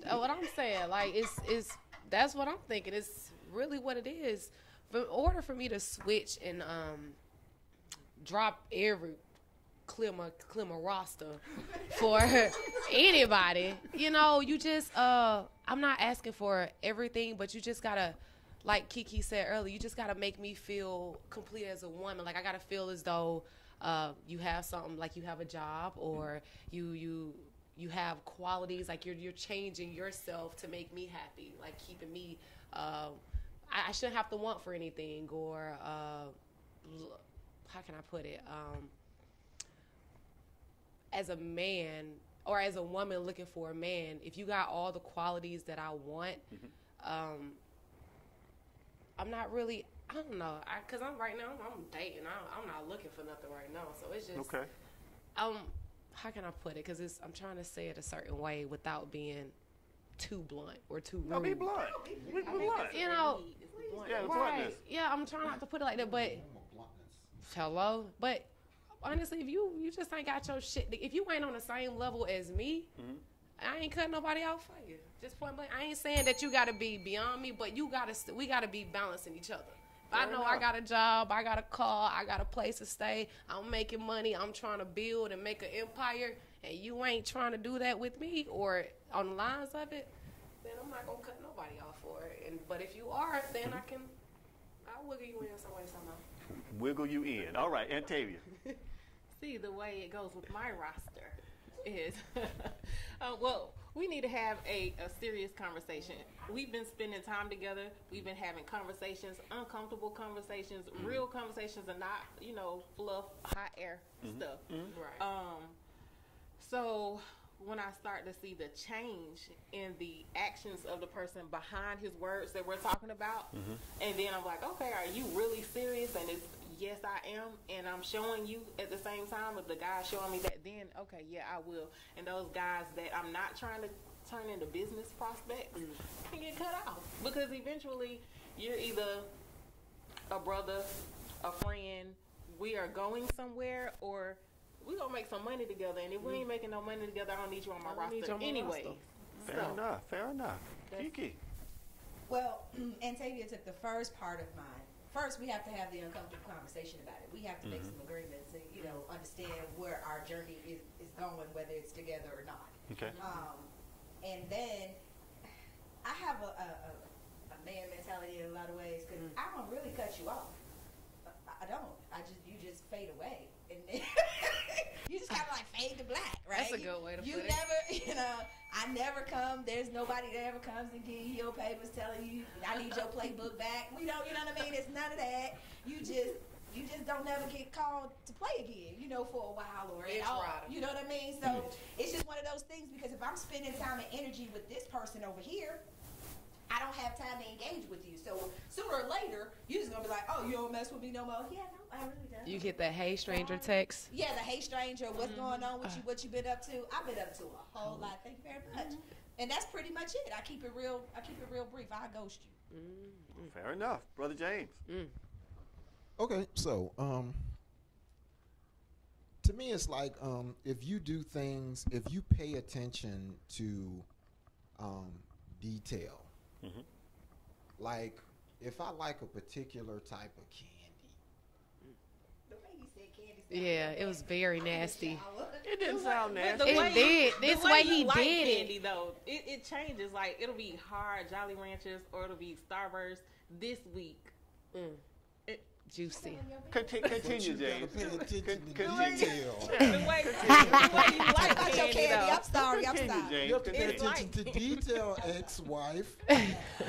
what I'm saying. Like, it's that's what I'm thinking. It's really what it is. In order for me to switch and drop clear my roster for anybody, you just I'm not asking for everything, but you just gotta, like Kiki said earlier, you just gotta make me feel complete as a woman. Like, I gotta feel as though you have something, like you have a job, or you have qualities, like you're changing yourself to make me happy, like keeping me I shouldn't have to want for anything, or how can I put it? As a man or as a woman looking for a man, if you got all the qualities that I want, I'm not really, I don't know, because I'm dating. I'm not looking for nothing right now, so it's just okay. How can I put it? Because I'm trying to say it a certain way without being too blunt or too rude. No, be blunt. Be blunt. Yeah, right. Bluntness. Yeah, I'm trying not to put it like that, but hello. But honestly, if you just ain't got your shit, if you ain't on the same level as me, I ain't cutting nobody out for you. Just point blank. I ain't saying that you gotta be beyond me, but we gotta be balancing each other. If I know I got a job, I got a car, I got a place to stay, I'm making money, I'm trying to build and make an empire, and you ain't trying to do that with me or on the lines of it, then I'm not gonna cut nobody off for it. But if you are, then I'll wiggle you in some way somehow. Wiggle you in. All right, Antavia. See, the way it goes with my roster is, well, we need to have a serious conversation. We've been spending time together. We've been having conversations, uncomfortable conversations, real conversations, and not, fluff, hot air stuff. Right. So when I start to see the change in the actions of the person behind his words that we're talking about, and then I'm like, okay, are you really serious? And it's, yes, I am, and I'm showing you at the same time. If the guy's showing me that, then okay, yeah, I will. And those guys that I'm not trying to turn into business prospects can get cut off, because eventually you're either a brother, a friend, we are going somewhere, or we gonna make some money together. And if we ain't making no money together, I don't need you on my roster anyway. Fair enough. Kiki. Well, Antavia took the first part of mine. First, we have to have the uncomfortable conversation about it. We have to make some agreements and, understand where our journey is going, whether it's together or not. Okay. And then I have a man mentality in a lot of ways, because I don't really cut you off. I don't. You just fade away. And then you just kind of like fade to black, right? That's a good way to put it. You never, I never come. There's nobody that ever comes and gives you your papers telling you, I need your playbook back. We don't, you know what I mean? It's none of that. You just don't never get called to play again, for a while or at all. You know what I mean? So it's just one of those things, because if I'm spending time and energy with this person over here, I don't have time to engage with you. So sooner or later, you're just going to be like, oh, you don't mess with me no more. Yeah, no, I really don't. You get that hey stranger text? Yeah, the hey stranger, what's going on with you, what you been up to? I've been up to a whole lot. Thank you very much. And that's pretty much it. I keep it real brief. I ghost you. Fair enough. Brother James. Okay, so to me it's like, if you do things, if you pay attention to detail, like if I like a particular type of candy. The way you said candy. Yeah, it was very nasty. It didn't sound nasty. It did. This way he did candy, it. Though it changes. Like, it'll be hard Jolly Ranchers, or it'll be Starburst this week. Juicy. Continue, James. Pay attention to detail. The way you like candy, though. I'm sorry. You have to pay attention to detail, ex-wife.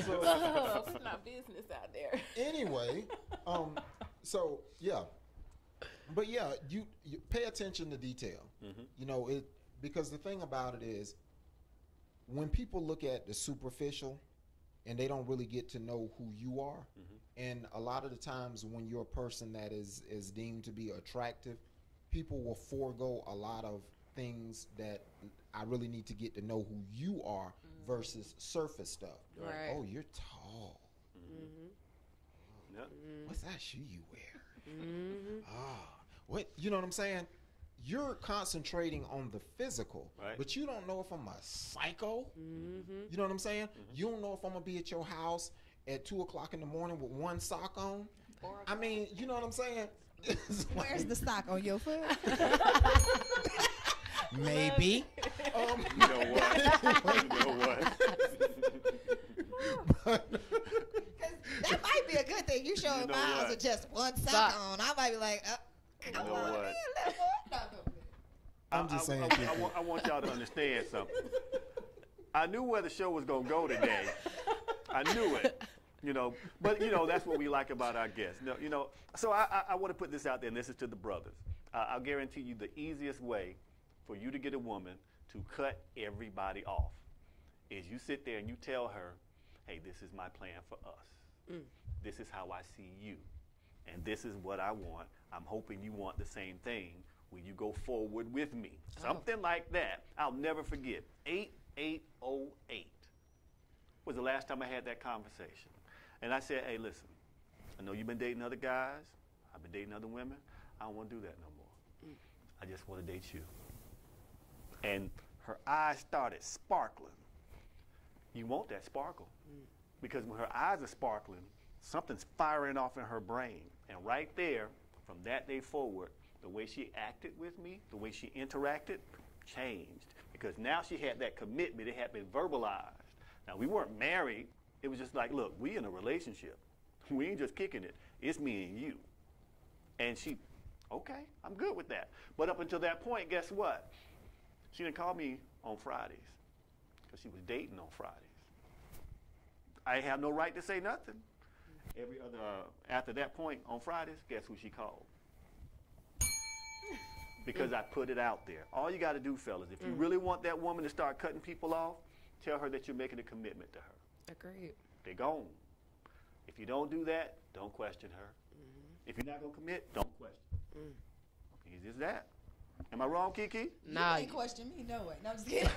So, not business out there. Anyway, so yeah, but yeah, you pay attention to detail. Because the thing about it is, when people look at the superficial, and they don't really get to know who you are. And a lot of the times when you're a person that is deemed to be attractive, people will forego a lot of things that I really need to get to know who you are versus surface stuff. Right. Oh, you're tall. Yep. What's that shoe you wear? What, you know what I'm saying? You're concentrating on the physical, but you don't know if I'm a psycho. You know what I'm saying? You don't know if I'm gonna be at your house at 2 o'clock in the morning with one sock on. I mean, you know what I'm saying? Where's the sock, on your foot? Maybe. You know what? That might be a good thing. You showing You know Miles what? with just one sock on. I might be like, You know what? I'm just saying. I want y'all to understand something. I knew where the show was going to go today. I knew it. You know, but, you know, that's what we like about our guests. You know, so I want to put this out there, and this is to the brothers. I'll guarantee you the easiest way for you to get a woman to cut everybody off is you sit there and you tell her, hey, this is my plan for us. This is how I see you. And this is what I want. I'm hoping you want the same thing when you go forward with me. Something like that. I'll never forget. 8808 was the last time I had that conversation. And I said, hey, listen, I know you've been dating other guys. I've been dating other women. I don't want to do that no more. I just want to date you. And her eyes started sparkling. You want that sparkle. Because when her eyes are sparkling, something's firing off in her brain. And right there, from that day forward, the way she acted with me, the way she interacted, changed. Because now she had that commitment. It had been verbalized. Now, we weren't married. It was just like, look, we in a relationship. We ain't just kicking it. It's me and you. And she, okay, I'm good with that. But up until that point, guess what? She didn't call me on Fridays because she was dating on Fridays. I have no right to say nothing. Every other, after that point on Fridays, guess who she called? Because I put it out there. All you got to do, fellas, if you really want that woman to start cutting people off, tell her that you're making a commitment to her. Agreed. They're gone. If you don't do that, don't question her. If you're not going to commit, don't question. Easy as that. Am I wrong, Kiki? No. You ain't question me, no way. No, I'm just kidding.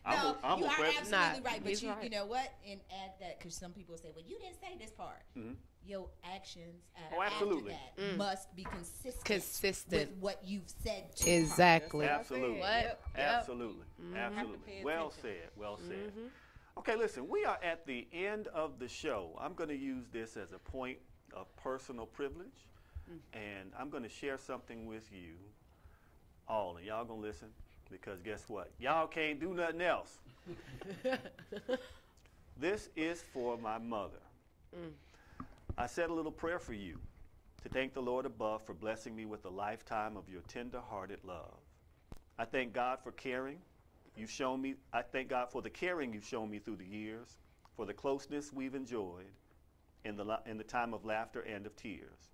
I'm you are question. absolutely right. But he's you, right. you know what? And add that, because some people say, well, you didn't say this part. Your actions absolutely. after that must be consistent Consistent. with what you've said to Exactly. her. Absolutely. What? Absolutely. Absolutely. Well said. Well said. Okay, listen, we are at the end of the show. I'm going to use this as a point of personal privilege, and I'm going to share something with you all, and y'all going to listen, because guess what? Y'all can't do nothing else. This is for my mother. I said a little prayer for you to thank the Lord above for blessing me with a lifetime of your tender-hearted love. I thank God for caring. You've shown me, I thank God for the caring you've shown me through the years, for the closeness we've enjoyed in the time of laughter and of tears.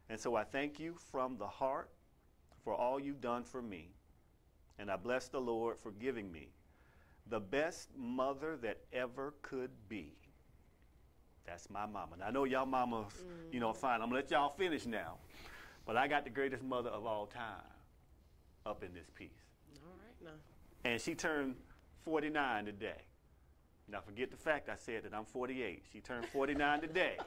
And so I thank you from the heart for all you've done for me. And I bless the Lord for giving me the best mother that ever could be. That's my mama. And I know y'all mamas, you know, fine. I'm going to let y'all finish now. But I got the greatest mother of all time up in this piece. All right, now. And she turned 49 today. Now, forget the fact I said that I'm 48. She turned 49 today.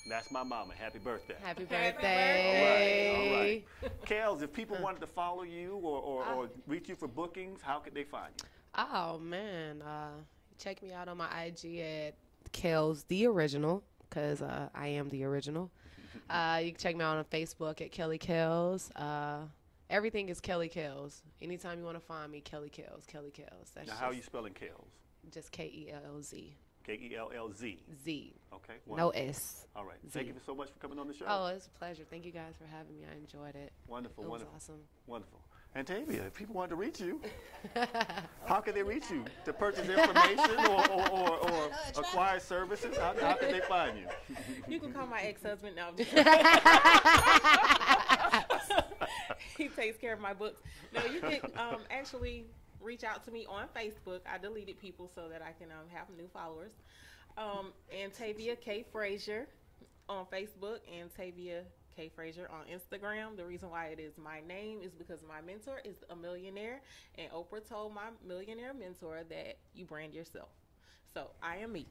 That's my mama. Happy birthday. Happy birthday. All right. Kels, if people wanted to follow you or reach you for bookings, how could they find you? Oh, man. Check me out on my IG at Kels the Original, because I am the original. You can check me out on Facebook at Kelly Kels. Everything is Kelly Kels. Anytime you want to find me, Kelly Kels, Kelly Kels. That's now, how are you spelling Kels? Just K-E-L-L-Z. K-E-L-L-Z. Z. Okay. No S. All right. Z. Thank you so much for coming on the show. Oh, it's a pleasure. Thank you guys for having me. I enjoyed it. Wonderful. It was wonderful. awesome. Wonderful. And Tavia, if people wanted to reach you, how can they reach you? To purchase information or acquire services? How can they find you? You can call my ex-husband now. He takes care of my books. No, you can actually reach out to me on Facebook. I deleted people so that I can have new followers. And Tavia K. Frazier on Facebook and Tavia K. Frazier on Instagram. The reason why it is my name is because my mentor is a millionaire, and Oprah told my millionaire mentor that you brand yourself. So I am me.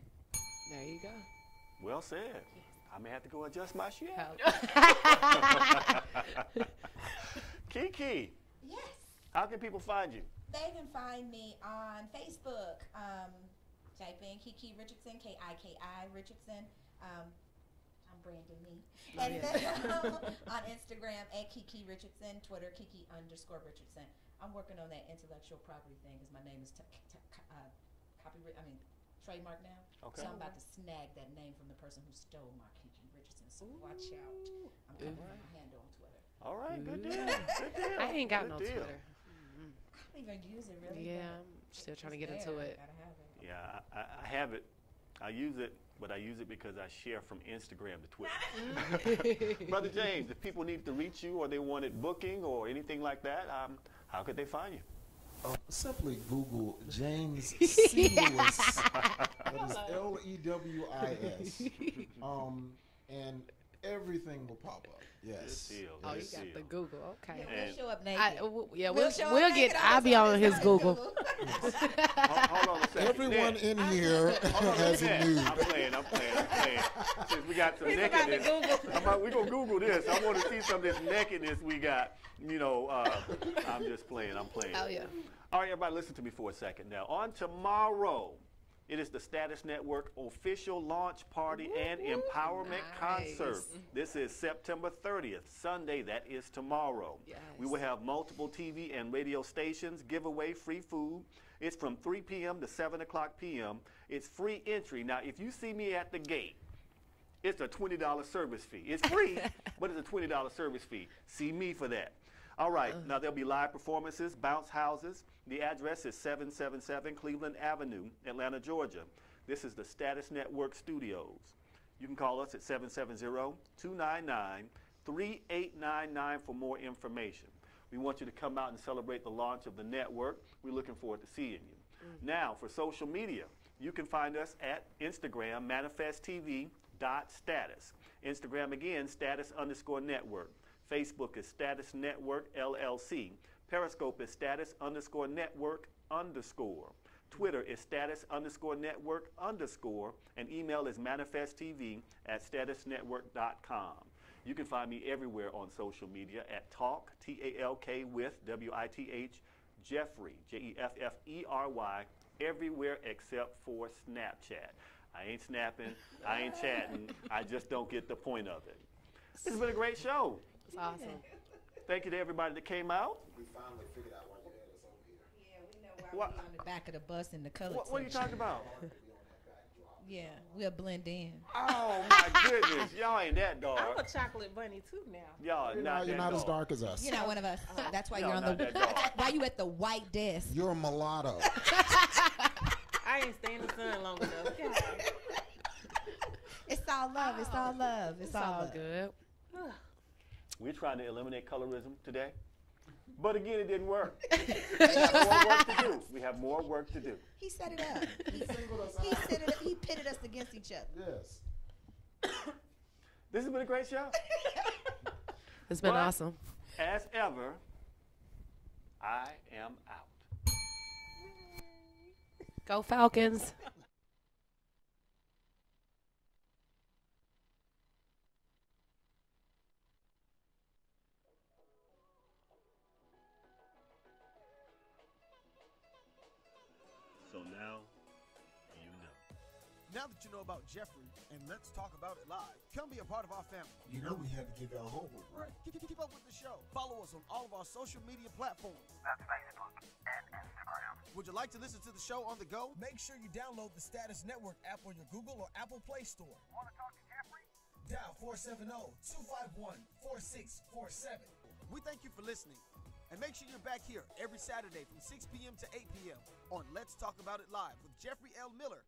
There you go. Well said. I may have to go adjust my shit. Kiki. Yes. How can people find you? They can find me on Facebook. Type in Kiki Richardson, K-I-K-I Richardson. I'm branding me. And then on Instagram at Kiki Richardson, Twitter Kiki_Richardson. I'm working on that intellectual property thing because my name is trademark now. Okay. So I'm about to snag that name from the person who stole my Kiki Richardson. So watch out. I'm coming for my handle on Twitter. All right, good deal. Good deal. I ain't got Good no deal. Twitter. I don't even use it really. Yeah, I'm still trying to get into it. Gotta have it. Yeah, I have it. I use it, but I use it because I share from Instagram to Twitter. Brother James, if people need to reach you or they wanted booking or anything like that, how could they find you? Simply Google James C. Lewis. That is Lewis. And everything will pop up. Yes. Good deal. Oh, you Good got deal. the Google. Okay. Yeah, we'll show up naked. We'll get. I'll be on his Google. Hold on a second. Everyone Ned. in here has a Ned, nude. I'm playing. Since we got some nakedness, we're going to Google this. I want to see some of this nakedness we got. You know, I'm just playing. I'm playing. Oh, yeah. All right, everybody, listen to me for a second now. On tomorrow, it is the Status Network official launch party and empowerment concert. This is September 30th, Sunday. That is tomorrow. Yes. We will have multiple TV and radio stations, giveaway, free food. It's from 3 p.m. to 7 o'clock p.m. It's free entry. Now, if you see me at the gate, it's a $20 service fee. It's free, but it's a $20 service fee. See me for that. All right, now there'll be live performances, bounce houses. The address is 777 Cleveland Avenue, Atlanta, Georgia. This is the Status Network Studios. You can call us at 770-299-3899 for more information. We want you to come out and celebrate the launch of the network. We're looking forward to seeing you. Now, for social media, you can find us at Instagram, manifesttv.status. Instagram again, status_network. Facebook is Status Network LLC. Periscope is Status_Network_. Twitter is Status_Network_. And email is manifesttv@statusnetwork.com. You can find me everywhere on social media at Talk, T-A-L-K with W-I-T-H, Jeffrey, Jeffery, everywhere except for Snapchat. I ain't snapping, I ain't chatting, I just don't get the point of it. This has been a great show. It's awesome. Thank you to everybody that came out. We finally figured out why you had us over here. Yeah, we know why we're on the back of the bus in the color What are you talking about? Yeah, we'll blend in. Oh my goodness, y'all ain't that dark. I'm a chocolate bunny too now. Y'all are not You're that not as dark. dark as us. You're not one of us. That's why Y'all you're on not the. that dark. Why you at the white desk? You're a mulatto. I ain't staying in the sun long enough. God. It's all love. It's all love. It's all love. good. We're trying to eliminate colorism today. But again, it didn't work. We have more work to do. We have more work to do. He set it up. He pitted us against each other. Yes. This has been a great show. It's been But, awesome. As ever, I am out. Go Falcons. So now, you know. Now that you know about Jeffrey, and let's talk about it live, come be a part of our family. You know we had to give y'all homework, right? Keep up with the show. Follow us on all of our social media platforms. That's Facebook and Instagram. Would you like to listen to the show on the go? Make sure you download the Status Network app on your Google or Apple Play Store. Want to talk to Jeffrey? Dial 470-251-4647. We thank you for listening. And make sure you're back here every Saturday from 6 p.m. to 8 p.m. on Let's Talk About It Live with Jeffrey L. Miller